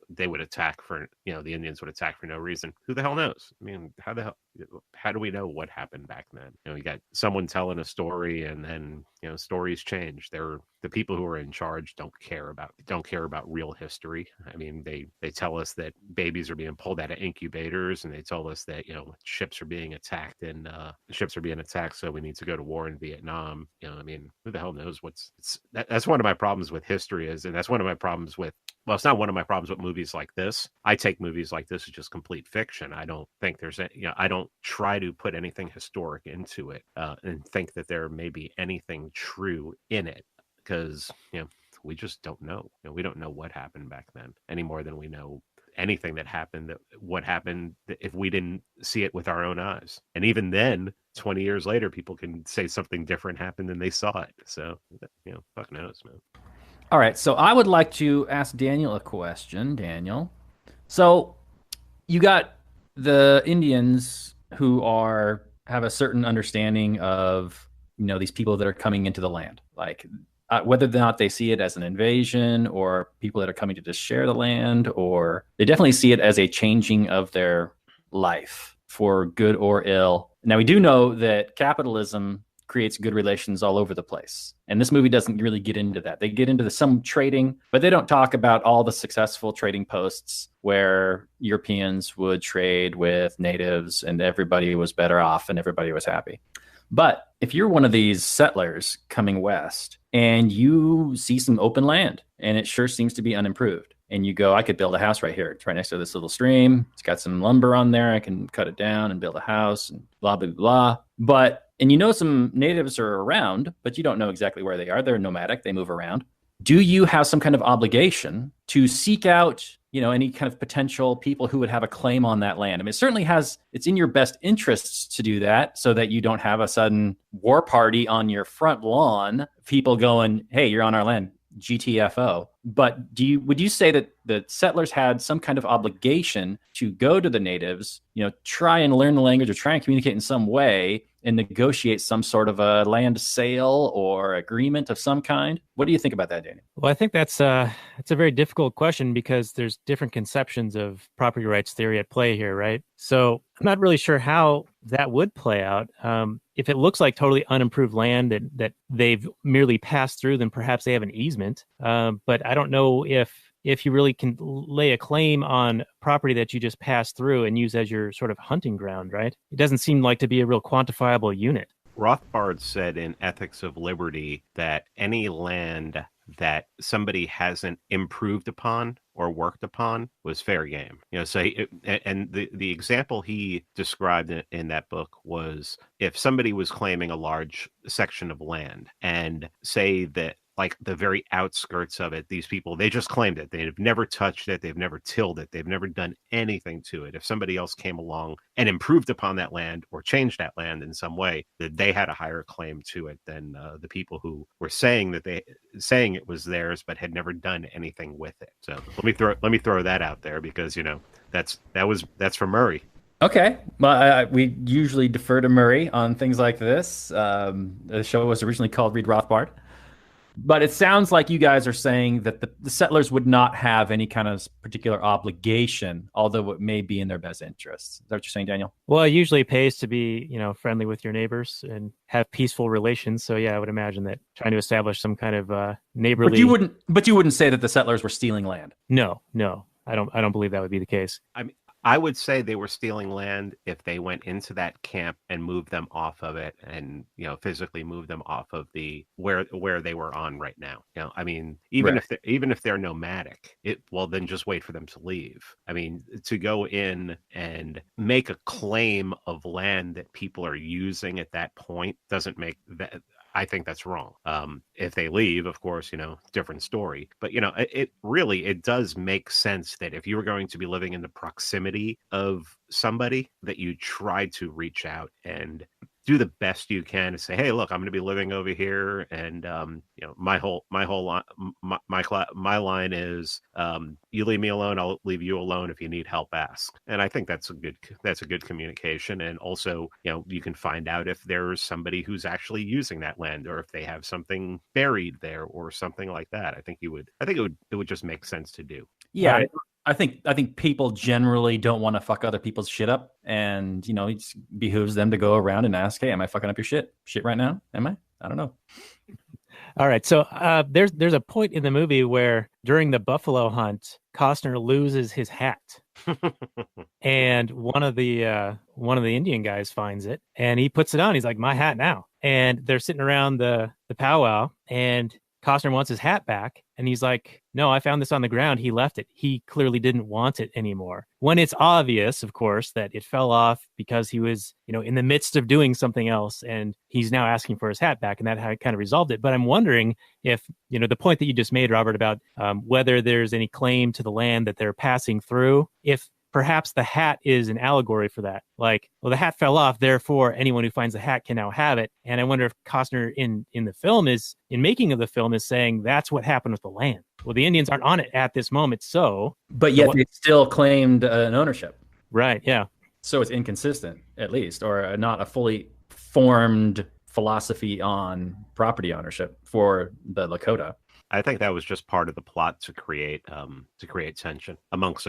they would attack for the Indians would attack for no reason. Who the hell knows? I mean, how do we know what happened back then? You got someone telling a story, and then stories change. There the people who are in charge don't care about real history. I mean, they tell us that babies are being pulled out of incubators, and they tell us that ships are being attacked, so we need to go to war in Vietnam. I mean, who the hell knows that's one of my problems with history and that's one of my problems with. Well, it's not one of my problems with movies like this. I take movies like this as just complete fiction. I don't think I don't try to put anything historic into it and think that there may be anything true in it, because we just don't know. We don't know what happened back then any more than we know anything that happened. What happened if we didn't see it with our own eyes? And even then, 20 years later, people can say something different happened than they saw it. So fuck knows, man. All right, so I would like to ask Daniel a question. Daniel, so you got the Indians who have a certain understanding of these people that are coming into the land, like whether or not they see it as an invasion or people that are coming to just share the land, or they definitely see it as a changing of their life for good or ill. Now, we do know that capitalism creates good relations all over the place. And this movie doesn't really get into that. They get into some trading, but they don't talk about all the successful trading posts where Europeans would trade with natives and everybody was better off and everybody was happy. But if you're one of these settlers coming west and you see some open land and it sure seems to be unimproved, and you go, I could build a house right here. It's right next to this little stream. It's got some lumber on there. I can cut it down and build a house and blah, blah, blah. And some natives are around, but you don't know exactly where they are. They're nomadic. They move around. Do you have some kind of obligation to seek out, any kind of potential people who would have a claim on that land? I mean, it's in your best interests to do that so that you don't have a sudden war party on your front lawn, people going, hey, you're on our land, GTFO. But would you say that the settlers had some kind of obligation to go to the natives, try and learn the language or try and communicate in some way and negotiate some sort of a land sale or agreement of some kind? What do you think about that, Daniel? Well, I think that's a very difficult question because there's different conceptions of property rights theory at play here, right? So I'm not really sure how that would play out. If it looks like totally unimproved land that they've merely passed through, then perhaps they have an easement. But I don't know if you really can lay a claim on property that you just passed through and use as your sort of hunting ground, right? It doesn't seem like to be a real quantifiable unit. Rothbard said in Ethics of Liberty that any land that somebody hasn't improved upon or worked upon was fair game. And the example he described in that book was if somebody was claiming a large section of land and say that like the very outskirts of it, these people, they just claimed it. They've never touched it. They've never tilled it. They've never done anything to it. If somebody else came along and improved upon that land or changed that land in some way, that they had a higher claim to it than the people who were saying it was theirs, but had never done anything with it. So let me throw that out there because, that's from Murray. Okay. Well, we usually defer to Murray on things like this. The show was originally called Read Rothbard. But it sounds like you guys are saying that the settlers would not have any kind of particular obligation, although it may be in their best interests. Is that what you're saying, Daniel? Well, it usually pays to be, friendly with your neighbors and have peaceful relations. So yeah, I would imagine that trying to establish some kind of neighborly. But you wouldn't say that the settlers were stealing land. No, I don't believe that would be the case. I would say they were stealing land if they went into that camp and moved them off of it and, physically moved them off of where they were on right now. Even if they're nomadic, then just wait for them to leave. I mean, to go in and make a claim of land that people are using at that point doesn't make that. I think that's wrong. If they leave, of course, different story. But, it does make sense that if you were going to be living in the proximity of somebody, that you try to reach out and do the best you can to say, hey, look, I'm going to be living over here. And, my line is, you leave me alone, I'll leave you alone. If you need help, ask. And I think that's a good communication. And also, you can find out if there's somebody who's actually using that land or if they have something buried there or something like that. I think it would just make sense to do. Yeah. Right. I think people generally don't want to fuck other people's shit up, and it behooves them to go around and ask, "Hey, am I fucking up your shit right now? Am I? I don't know." All right. So there's a point in the movie where during the buffalo hunt, Costner loses his hat. And one of the Indian guys finds it and he puts it on. He's like, my hat now. And they're sitting around the powwow and Costner wants his hat back. And he's like, no, I found this on the ground. He left it. He clearly didn't want it anymore. When it's obvious, of course, that it fell off because he was, in the midst of doing something else and he's now asking for his hat back. And that kind of resolved it. But I'm wondering if, the point that you just made, Robert, about whether there's any claim to the land that they're passing through, if perhaps the hat is an allegory for that. Like, well, the hat fell off, therefore anyone who finds the hat can now have it. And I wonder if Costner in the film in making of the film is saying that's what happened with the land. Well, the Indians aren't on it at this moment, but yet they still claimed an ownership. Right, yeah. So it's inconsistent, at least, or not a fully formed philosophy on property ownership for the Lakota. I think that was just part of the plot to create tension amongst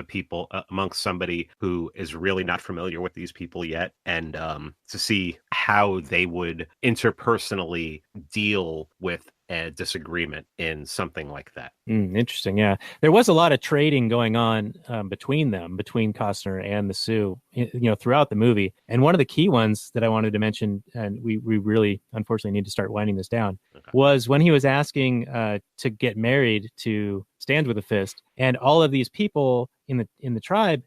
amongst somebody who is really not familiar with these people yet, and to see how they would interpersonally deal with a disagreement in something like that. Interesting. Yeah, there was a lot of trading going on between Costner and the Sioux, throughout the movie. And one of the key ones that I wanted to mention, and we really unfortunately need to start winding this down, was when he was asking to get married to Stand with a Fist, and all of these people in the tribe,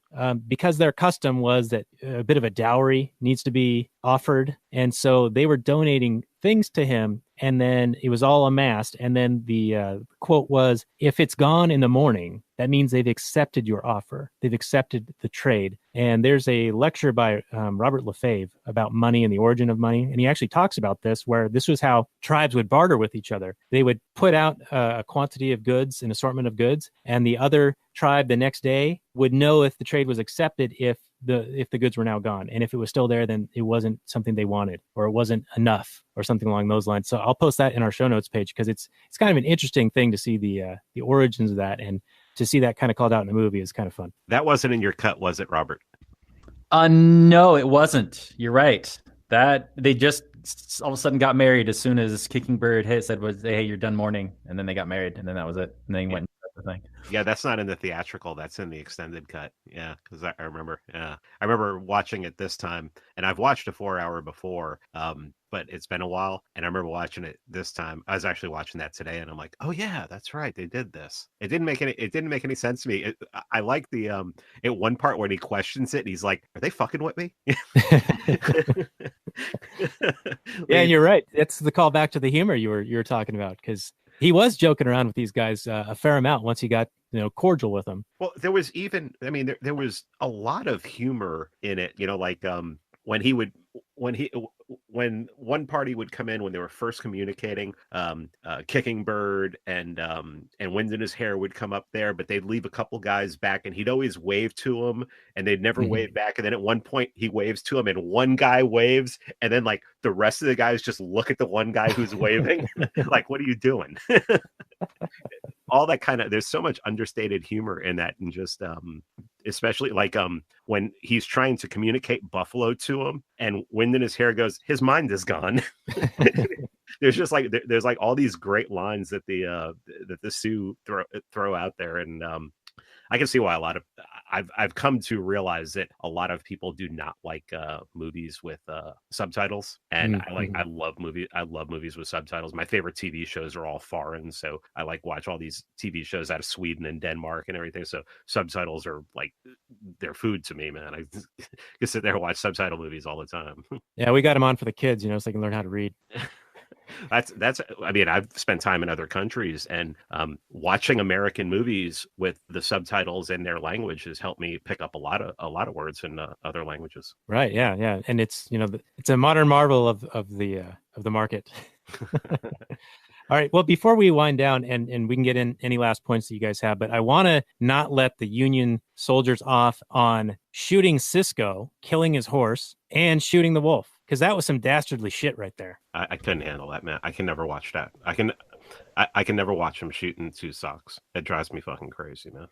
because their custom was that a bit of a dowry needs to be offered, and so they were donating things to him, and then it was all amassed, and then the quote was, if it's gone in the morning, that means they've accepted your offer. They've accepted the trade. And there's a lecture by Robert Lefebvre about money and the origin of money. And he actually talks about this, where this was how tribes would barter with each other. They would put out a quantity of goods, an assortment of goods, and the other tribe the next day would know if the trade was accepted if the goods were now gone. And if it was still there, then it wasn't something they wanted, or it wasn't enough, or something along those lines. So I'll post that in our show notes page, because it's kind of an interesting thing to see the origins of that, and to see that kind of called out in a movie is kind of fun. That wasn't in your cut, was it, Robert? No, it wasn't. You're right. That they just all of a sudden got married as soon as Kicking Bird said, hey, you're done mourning, and then they got married, and then that was it, and then he went and did the thing. Yeah, that's not in the theatrical. That's in the extended cut. Yeah, because I remember. Yeah, I remember watching it this time, and I've watched a 4-hour before, but it's been a while. And I remember watching it this time. I was actually watching that today, and I'm like, oh yeah, that's right, they did this. It didn't make any sense to me. I like the at one part when he questions it, and he's like, are they fucking with me? Yeah, you're right. That's the call back to the humor you were talking about, because he was joking around with these guys a fair amount once he got cordial with them. Well, there was even, there was a lot of humor in it. Like when one party would come in when they were first communicating, Kicking Bird and Wind in His Hair would come up there, but they'd leave a couple guys back, and he'd always wave to them, and they'd never wave back. And then at one point he waves to them, and one guy waves, and then like the rest of the guys just look at the one guy who's waving, like, what are you doing? All that kind of, there's so much understated humor in that, and just especially like when he's trying to communicate buffalo to him, and Wind in His Hair goes, his mind is gone. There's just like there's like all these great lines that the Sioux throw out there, and I can see why I've come to realize that a lot of people do not like movies with subtitles, and I love movies with subtitles. My favorite TV shows are all foreign, so I watch all these TV shows out of Sweden and Denmark and everything. So subtitles are like, they're food to me, man. I can sit there and watch subtitle movies all the time. Yeah, we got them on for the kids, so they can learn how to read. That's I've spent time in other countries, and watching American movies with the subtitles in their language has helped me pick up a lot of words in other languages. Right. Yeah. And it's it's a modern marvel of the market. All right. Well, before we wind down, and we can get in any last points that you guys have, but I want to not let the Union soldiers off on shooting Cisco, killing his horse, and shooting the wolf, because that was some dastardly shit right there. I couldn't handle that, man. I can never watch that. I can never watch him shooting two socks. It drives me fucking crazy, man.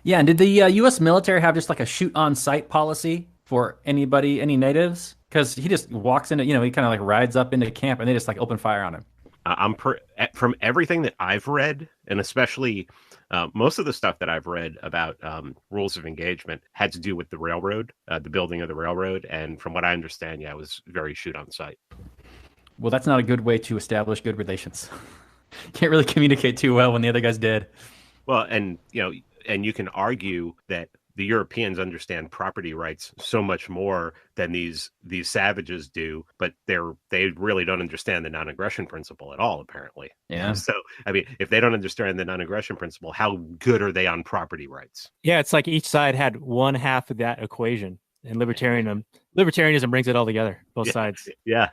Yeah, and did the U.S. military have just like a shoot on sight policy for any natives? Because he just walks into, he kind of like rides up into camp, and they just like open fire on him. From everything that I've read, and especially most of the stuff that I've read about rules of engagement had to do with the railroad, the building of the railroad. And from what I understand, yeah, it was very shoot on sight. Well, that's not a good way to establish good relations. Can't really communicate too well when the other guy's dead. Well, and and you can argue that the Europeans understand property rights so much more than these savages do, but they really don't understand the non-aggression principle at all, apparently. Yeah. So, I mean, if they don't understand the non-aggression principle, how good are they on property rights? Yeah, it's like each side had one half of that equation, and libertarianism brings it all together, both sides. Yeah.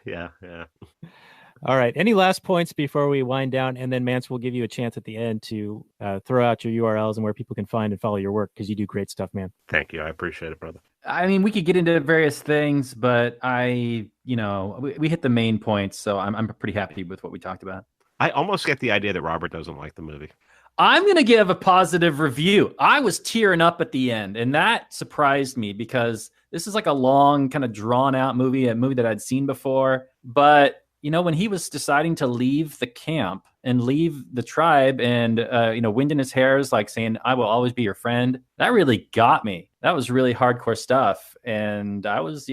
All right. Any last points before we wind down? And then Mance will give you a chance at the end to throw out your URLs and where people can find and follow your work, because you do great stuff, man. Thank you. I appreciate it, brother. I mean, we could get into various things, but we hit the main points, so I'm pretty happy with what we talked about. I almost get the idea that Robert doesn't like the movie. I'm going to give a positive review. I was tearing up at the end, and that surprised me because this is like a long, kind of drawn out movie, a movie that I'd seen before. But, when he was deciding to leave the camp and leave the tribe and, wind in his hair is like saying, I will always be your friend. That really got me. That was really hardcore stuff. And I was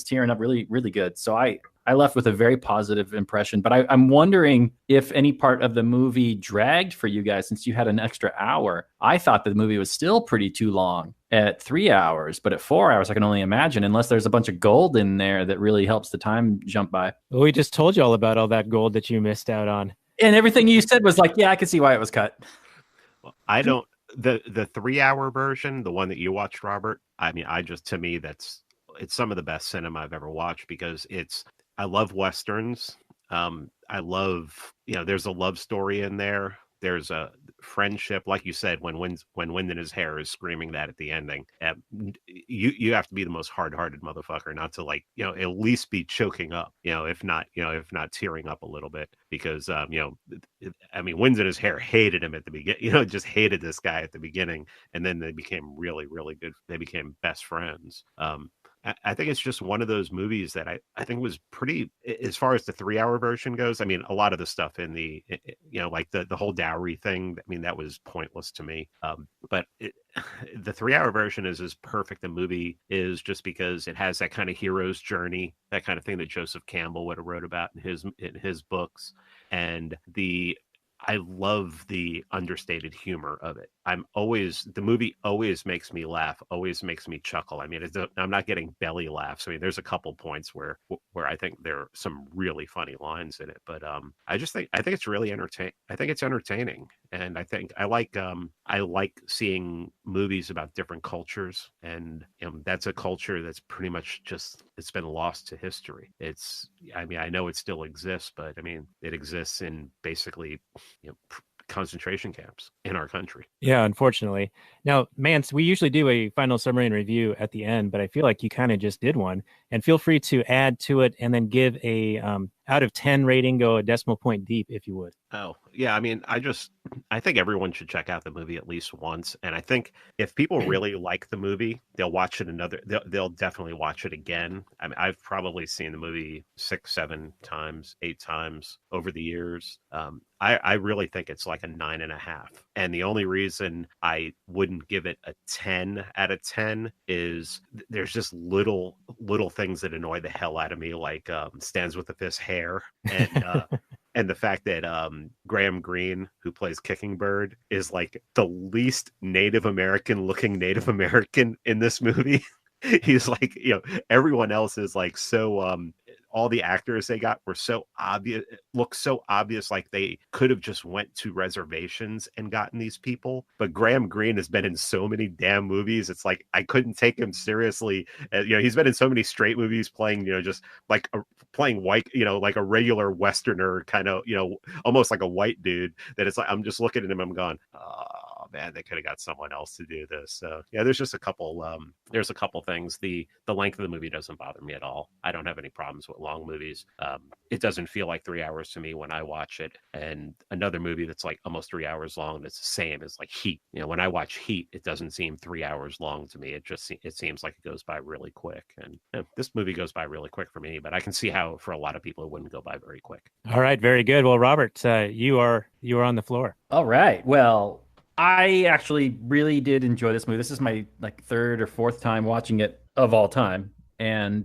tearing up really, really good. So I left with a very positive impression, but I'm wondering if any part of the movie dragged for you guys since you had an extra hour. I thought the movie was still pretty too long at 3 hours, but at 4 hours, I can only imagine, unless there's a bunch of gold in there that really helps the time jump by. Well, we just told you all about all that gold that you missed out on. And everything you said was like, yeah, I can see why it was cut. Well, I don't, the 3 hour version, the one that you watched, Robert, I mean, to me, it's some of the best cinema I've ever watched because I love Westerns. I love, there's a love story in there. There's a friendship, like you said, when Wind in His Hair is screaming that at the ending. You have to be the most hard-hearted motherfucker not to at least be choking up, if not tearing up a little bit, because Wind in His Hair hated him at the beginning, just hated this guy at the beginning, and then they became really, really good. They became best friends. I think it's just one of those movies that I think was pretty, as far as the 3 hour version goes. I mean, a lot of the stuff in the, like the whole dowry thing, I mean, that was pointless to me. But the 3 hour version is as perfect a movie is just because it has that kind of hero's journey, that kind of thing that Joseph Campbell would have wrote about in his books. And I love the understated humor of it. The movie always makes me laugh, always makes me chuckle. I mean, I'm not getting belly laughs. I mean, there's a couple points where I think there are some really funny lines in it, but I think it's really entertaining. I think it's entertaining, and I think I like seeing movies about different cultures, and that's a culture that's pretty much it's been lost to history. I know it still exists, but I mean, it exists in basically concentration camps in our country. Yeah, unfortunately. Now, Mance, we usually do a final summary and review at the end, but I feel like you kind of just did one. And feel free to add to it and then give a out of 10 rating, go a decimal point deep if you would. Oh, yeah. I mean, I think everyone should check out the movie at least once. And I think if people really like the movie, they'll watch it they'll definitely watch it again. I mean, I've probably seen the movie 6, 7 times, 8 times over the years. I really think it's like a 9.5. And the only reason I wouldn't give it a 10 out of 10 is there's just little things that annoy the hell out of me, like Stands with a Fist hair and and the fact that Graham Greene, who plays Kicking Bird, is like the least Native American looking Native American in this movie. He's like, everyone else is like so all the actors they got were so obvious, look so obvious, like they could have just went to reservations and gotten these people. But Graham Greene has been in so many damn movies. It's like, I couldn't take him seriously. He's been in so many straight movies playing, just like playing white, like a regular Westerner kind of, almost like a white dude, that it's like, I'm just looking at him, I'm going, oh man, they could have got someone else to do this. So yeah, there's just a couple. There's a couple things. The length of the movie doesn't bother me at all. I don't have any problems with long movies. It doesn't feel like 3 hours to me when I watch it. And another movie that's like almost 3 hours long that's the same is like Heat. When I watch Heat, it doesn't seem 3 hours long to me. It seems like it goes by really quick. And this movie goes by really quick for me, but I can see how for a lot of people it wouldn't go by very quick. All right, very good. Well, Robert, you are on the floor. All right. Well, I actually really did enjoy this movie. This is my third or fourth time watching it of all time. And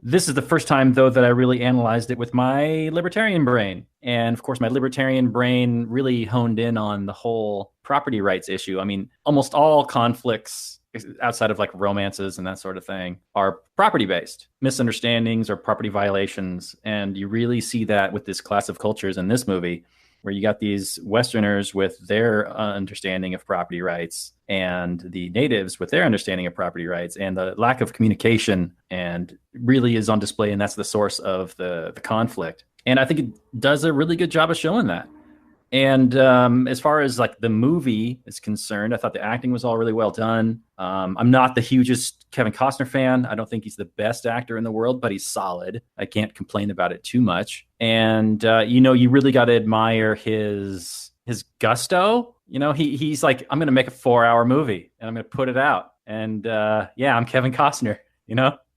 this is the first time, though, that I really analyzed it with my libertarian brain. And of course, my libertarian brain really honed in on the whole property rights issue. I mean, almost all conflicts outside of like romances and that sort of thing are property based misunderstandings or property violations. And you really see that with this class of cultures in this movie, where you got these Westerners with their understanding of property rights and the natives with their understanding of property rights, and the lack of communication and really is on display. And that's the source of the conflict. And I think it does a really good job of showing that. And as far as like the movie is concerned, I thought the acting was all really well done. I'm not the hugest Kevin Costner fan. I don't think he's the best actor in the world, but he's solid. I can't complain about it too much. And, you really got to admire his gusto. He's like, I'm going to make a 4-hour movie and I'm going to put it out. And I'm Kevin Costner,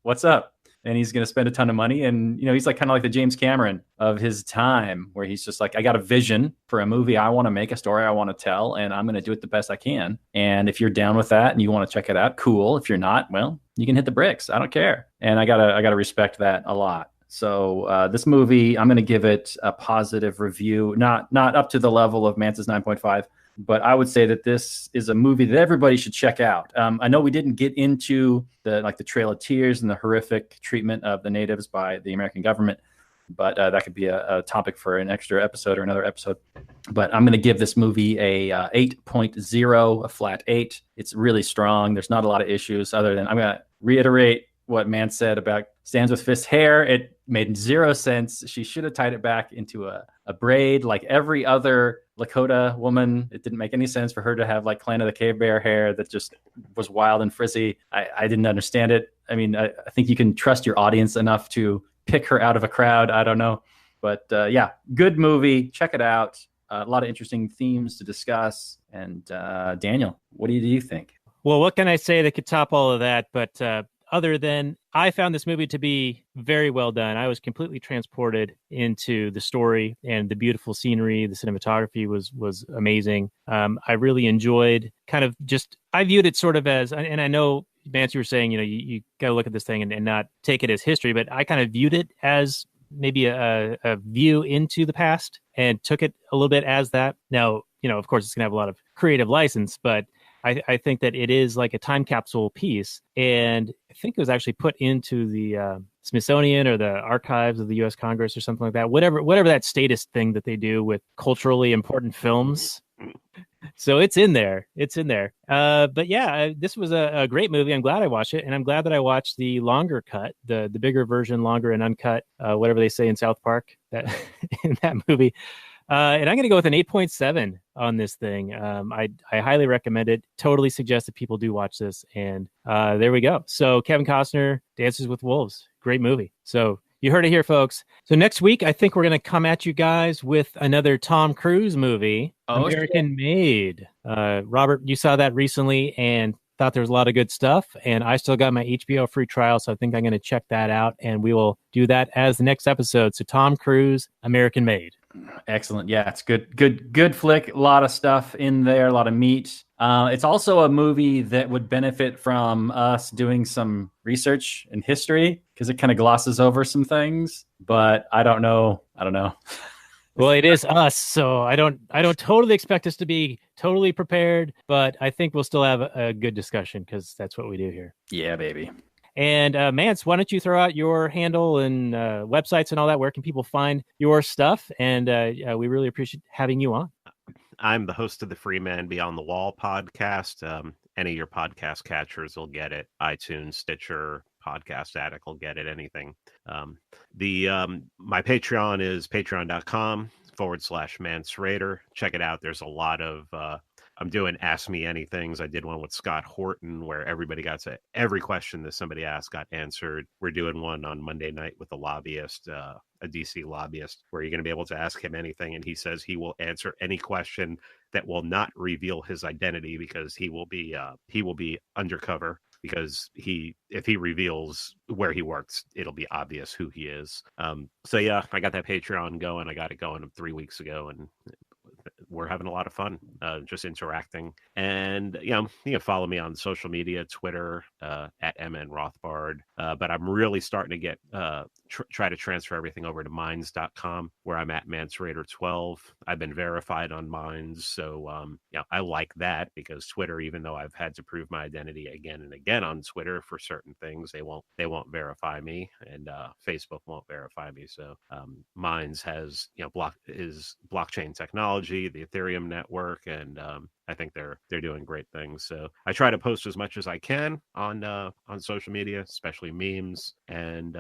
what's up? And he's going to spend a ton of money. And, he's like kind of like the James Cameron of his time, where he's just like, I got a vision for a movie. I want to make a story I want to tell, and I'm going to do it the best I can. And if you're down with that and you want to check it out, cool. If you're not, well, you can hit the bricks. I don't care. And I gotta respect that a lot. So this movie, I'm going to give it a positive review, not up to the level of Mance's 9.5. But I would say that this is a movie that everybody should check out. I know we didn't get into the Trail of Tears and the horrific treatment of the natives by the American government, but that could be a topic for an extra episode or another episode. But I'm going to give this movie a 8.0, a flat 8. It's really strong. There's not a lot of issues other than I'm going to reiterate what Mance said about stands with fist hair. It made zero sense. She should have tied it back into a braid like every other Lakota woman. It didn't make any sense for her to have like Clan of the Cave Bear hair that just was wild and frizzy. I didn't understand it. I mean, I think you can trust your audience enough to pick her out of a crowd. I don't know. But good movie. Check it out. A lot of interesting themes to discuss. And Daniel, what do you think? Well, what can I say that could top all of that? But other than I found this movie to be very well done. I was completely transported into the story and the beautiful scenery. The cinematography was amazing. I really enjoyed I viewed it sort of as, and I know, Mance, you were saying, you got to look at this thing and not take it as history, but I kind of viewed it as maybe a view into the past and took it a little bit as that. Now, of course, it's going to have a lot of creative license, but I think that it is like a time capsule piece. And I think it was actually put into the Smithsonian or the archives of the U.S. Congress or something like that, whatever that status thing that they do with culturally important films. So it's in there. But yeah, this was a great movie. I'm glad I watched it. And I'm glad that I watched the longer cut, the bigger version, longer and uncut, whatever they say in South Park that in that movie. And I'm going to go with an 8.7 on this thing. I highly recommend it. Totally suggest that people do watch this. And there we go. So Kevin Costner, Dances with Wolves. Great movie. So you heard it here, folks. So next week, I think we're going to come at you guys with another Tom Cruise movie, American Made. Robert, you saw that recently and thought there was a lot of good stuff. And I still got my HBO free trial, so I think I'm going to check that out. And we will do that as the next episode. So Tom Cruise, American Made. Excellent. Yeah, it's good flick. A lot of stuff in there, a lot of meat. It's also a movie that would benefit from us doing some research in history because it kind of glosses over some things. But I don't know. Well, it is us, so I don't totally expect us to be totally prepared, but I think we'll still have a good discussion because that's what we do here. Yeah, baby. And Mance, why don't you throw out your handle and websites and all that? Where can people find your stuff? And we really appreciate having you on. I'm the host of the Free Man Beyond the Wall podcast. Any of your podcast catchers will get it. iTunes, Stitcher, Podcast Addict will get it. Anything. My Patreon is patreon.com/Mance Rayder. Check it out. There's a lot of I'm doing Ask Me Anythings. I did one with Scott Horton where every question that somebody asked got answered. We're doing one on Monday night with a lobbyist, a DC lobbyist, where you're going to be able to ask him anything, and he says he will answer any question that will not reveal his identity, because he will be undercover, because if he reveals where he works, it'll be obvious who he is. So yeah, I got that Patreon going. I got it going 3 weeks ago, and we're having a lot of fun just interacting. And you can follow me on social media, Twitter at MN Rothbard. But I'm really starting to get try to transfer everything over to minds.com, where I'm at Mance Rayder 12. I've been verified on Minds, so I like that, because Twitter, even though I've had to prove my identity again and again on Twitter for certain things, they won't verify me, and Facebook won't verify me. So Minds has is blockchain technology, the Ethereum network, and I think they're doing great things. So I try to post as much as I can on social media, especially memes. And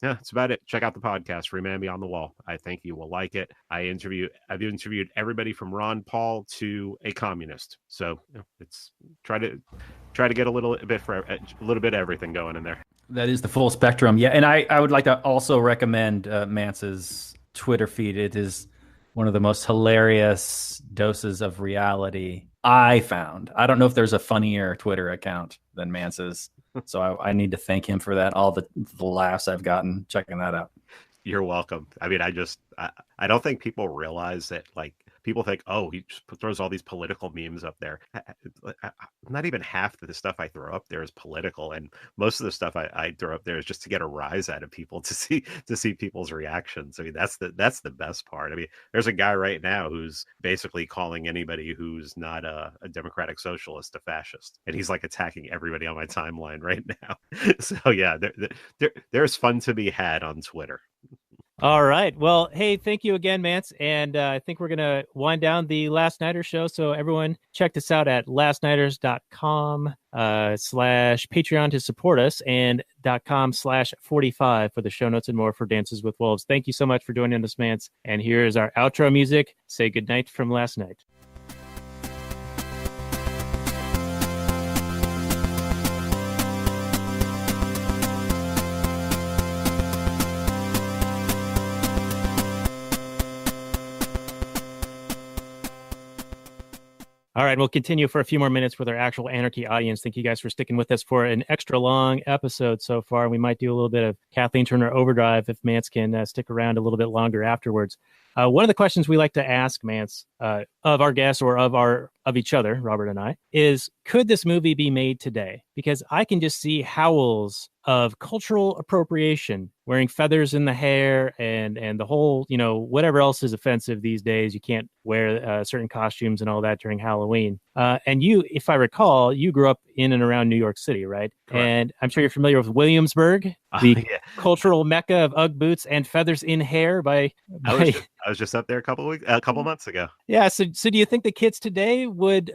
that's about it. Check out the podcast, Remand Me on the Wall. I think you will like it. I've interviewed everybody from Ron Paul to a communist. So it's try to get a little bit of everything going in there. That is the full spectrum. Yeah, and I would like to also recommend Mance's Twitter feed. It is one of the most hilarious doses of reality I found. I don't know if there's a funnier Twitter account than Mance's, so I need to thank him for that. All the laughs I've gotten checking that out. You're welcome. I mean, I don't think people realize that, like, people think, oh, he just throws all these political memes up there. Not even half of the stuff I throw up there is political, and most of the stuff I throw up there is just to get a rise out of people, to see people's reactions. I mean, that's the best part. I mean, there's a guy right now who's basically calling anybody who's not a democratic socialist a fascist, and he's like attacking everybody on my timeline right now. So yeah, there's fun to be had on Twitter. All right. Well, hey, thank you again, Mance. And I think we're going to wind down the Last Nighters show. So everyone check this out at lastnighters.com /Patreon to support us, and .com/45 for the show notes and more for Dances with Wolves. Thank you so much for joining us, Mance. And here is our outro music. Say goodnight from last night. All right, we'll continue for a few more minutes with our actual Anarchy audience. Thank you guys for sticking with us for an extra long episode so far. We might do a little bit of Kathleen Turner overdrive if Mance can stick around a little bit longer afterwards. One of the questions we like to ask Mance of our guests or of each other, Robert and I, is could this movie be made today? Because I can just see howls of cultural appropriation, wearing feathers in the hair and the whole, whatever else is offensive these days. You can't wear certain costumes and all that during Halloween. And you, if I recall, you grew up in and around New York City, right? Correct. And I'm sure you're familiar with Williamsburg, the cultural mecca of Ugg boots and feathers in hair I was just up there a couple months ago. Yeah. So do you think the kids today would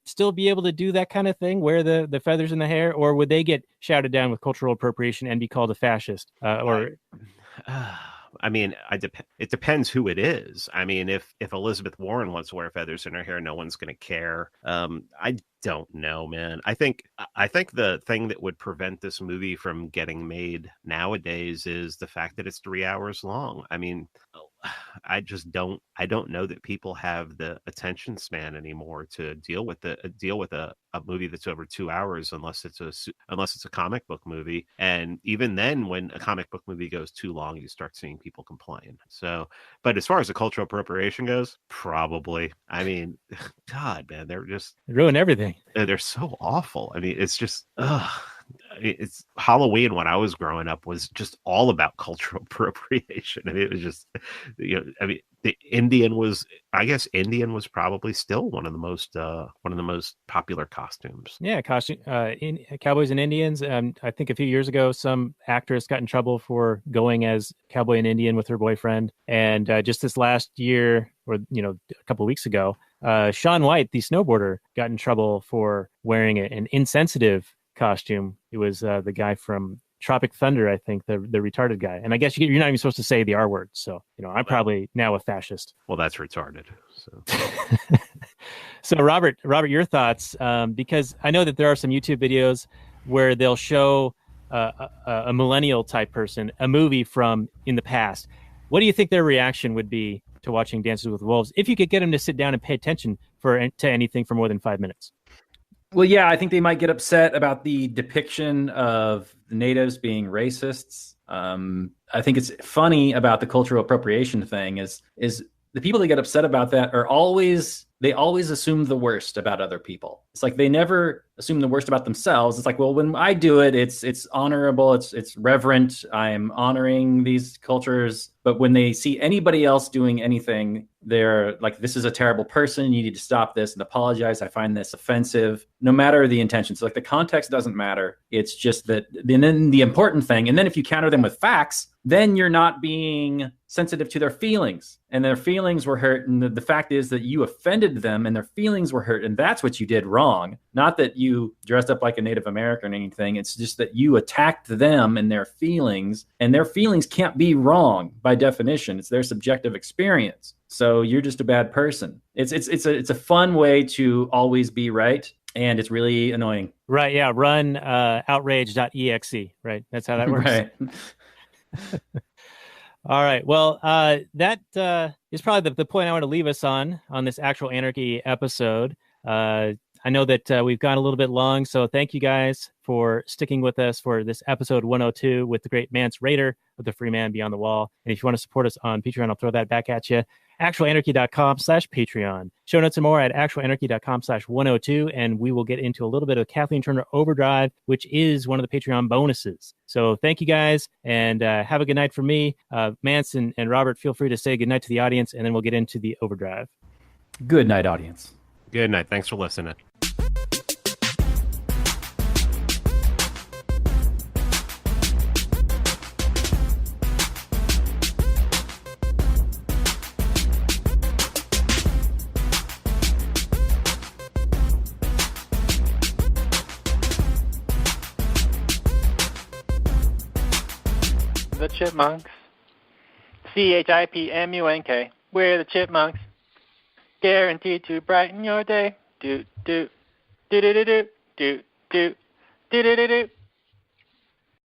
still be able to do that kind of thing, wear the feathers in the hair, or would they get shouted down with cultural appropriation and be called a fascist? I mean, it depends who it is. I mean, if Elizabeth Warren wants to wear feathers in her hair, no one's going to care. I don't know, man. I think the thing that would prevent this movie from getting made nowadays is the fact that it's 3 hours long. I mean, I don't know that people have the attention span anymore to deal with a movie that's over 2 hours, unless it's a comic book movie. And even then, when a comic book movie goes too long, you start seeing people complain. So, but as far as the cultural appropriation goes, probably. I mean, God, man, they ruin everything. They're so awful. I mean, it's just, it's Halloween when I was growing up was just all about cultural appropriation. I mean, it was just, the Indian was probably still one of the most popular costumes. Yeah, cowboys and Indians. I think a few years ago, some actress got in trouble for going as cowboy and Indian with her boyfriend, and just this last year, or a couple of weeks ago, Shaun White, the snowboarder, got in trouble for wearing an insensitive costume. It was the guy from Tropic Thunder, I think, the retarded guy. And I guess you're not even supposed to say the R word. So, I'm probably now a fascist. Well, that's retarded. So. So Robert, your thoughts? Because I know that there are some YouTube videos where they'll show a millennial type person a movie from in the past. What do you think their reaction would be to watching Dances with Wolves if you could get them to sit down and pay attention to anything for more than 5 minutes? Well, yeah, I think they might get upset about the depiction of the natives being racists. I think it's funny about the cultural appropriation thing is the people that get upset about that are always assume the worst about other people. It's like they never assume the worst about themselves. It's like, well, when I do it, it's honorable, it's reverent. I'm honoring these cultures. But when they see anybody else doing anything, they're like, this is a terrible person. You need to stop this and apologize. I find this offensive, no matter the intention. So like the context doesn't matter. It's just that then the important thing. And then if you counter them with facts, then you're not being sensitive to their feelings, and their feelings were hurt. And the fact is that you offended them and their feelings were hurt. And that's what you did wrong. Not that you dressed up like a Native American or anything. It's just that you attacked them and their feelings can't be wrong by definition. It's their subjective experience. So you're just a bad person. It's a fun way to always be right. And it's really annoying. Right. Yeah. Run outrage.exe. Right. That's how that works. Right. All right. Well, that is probably the point I want to leave us on this Actual Anarchy episode. I know that we've gone a little bit long, so thank you guys for sticking with us for this episode 102 with the great Mance Rayder of the Free Man Beyond the Wall. And if you want to support us on Patreon, I'll throw that back at you. actualanarchy.com/Patreon. Show notes and more at actualanarchy.com/102. And we will get into a little bit of Kathleen Turner Overdrive, which is one of the Patreon bonuses. So thank you guys, and have a good night from me. Mance and Robert, feel free to say good night to the audience, and then we'll get into the Overdrive. Good night, audience. Good night. Thanks for listening. The Chipmunks. CHIPMUNK. We're the Chipmunks. Guaranteed to brighten your day. Do do do do do do do do do do do.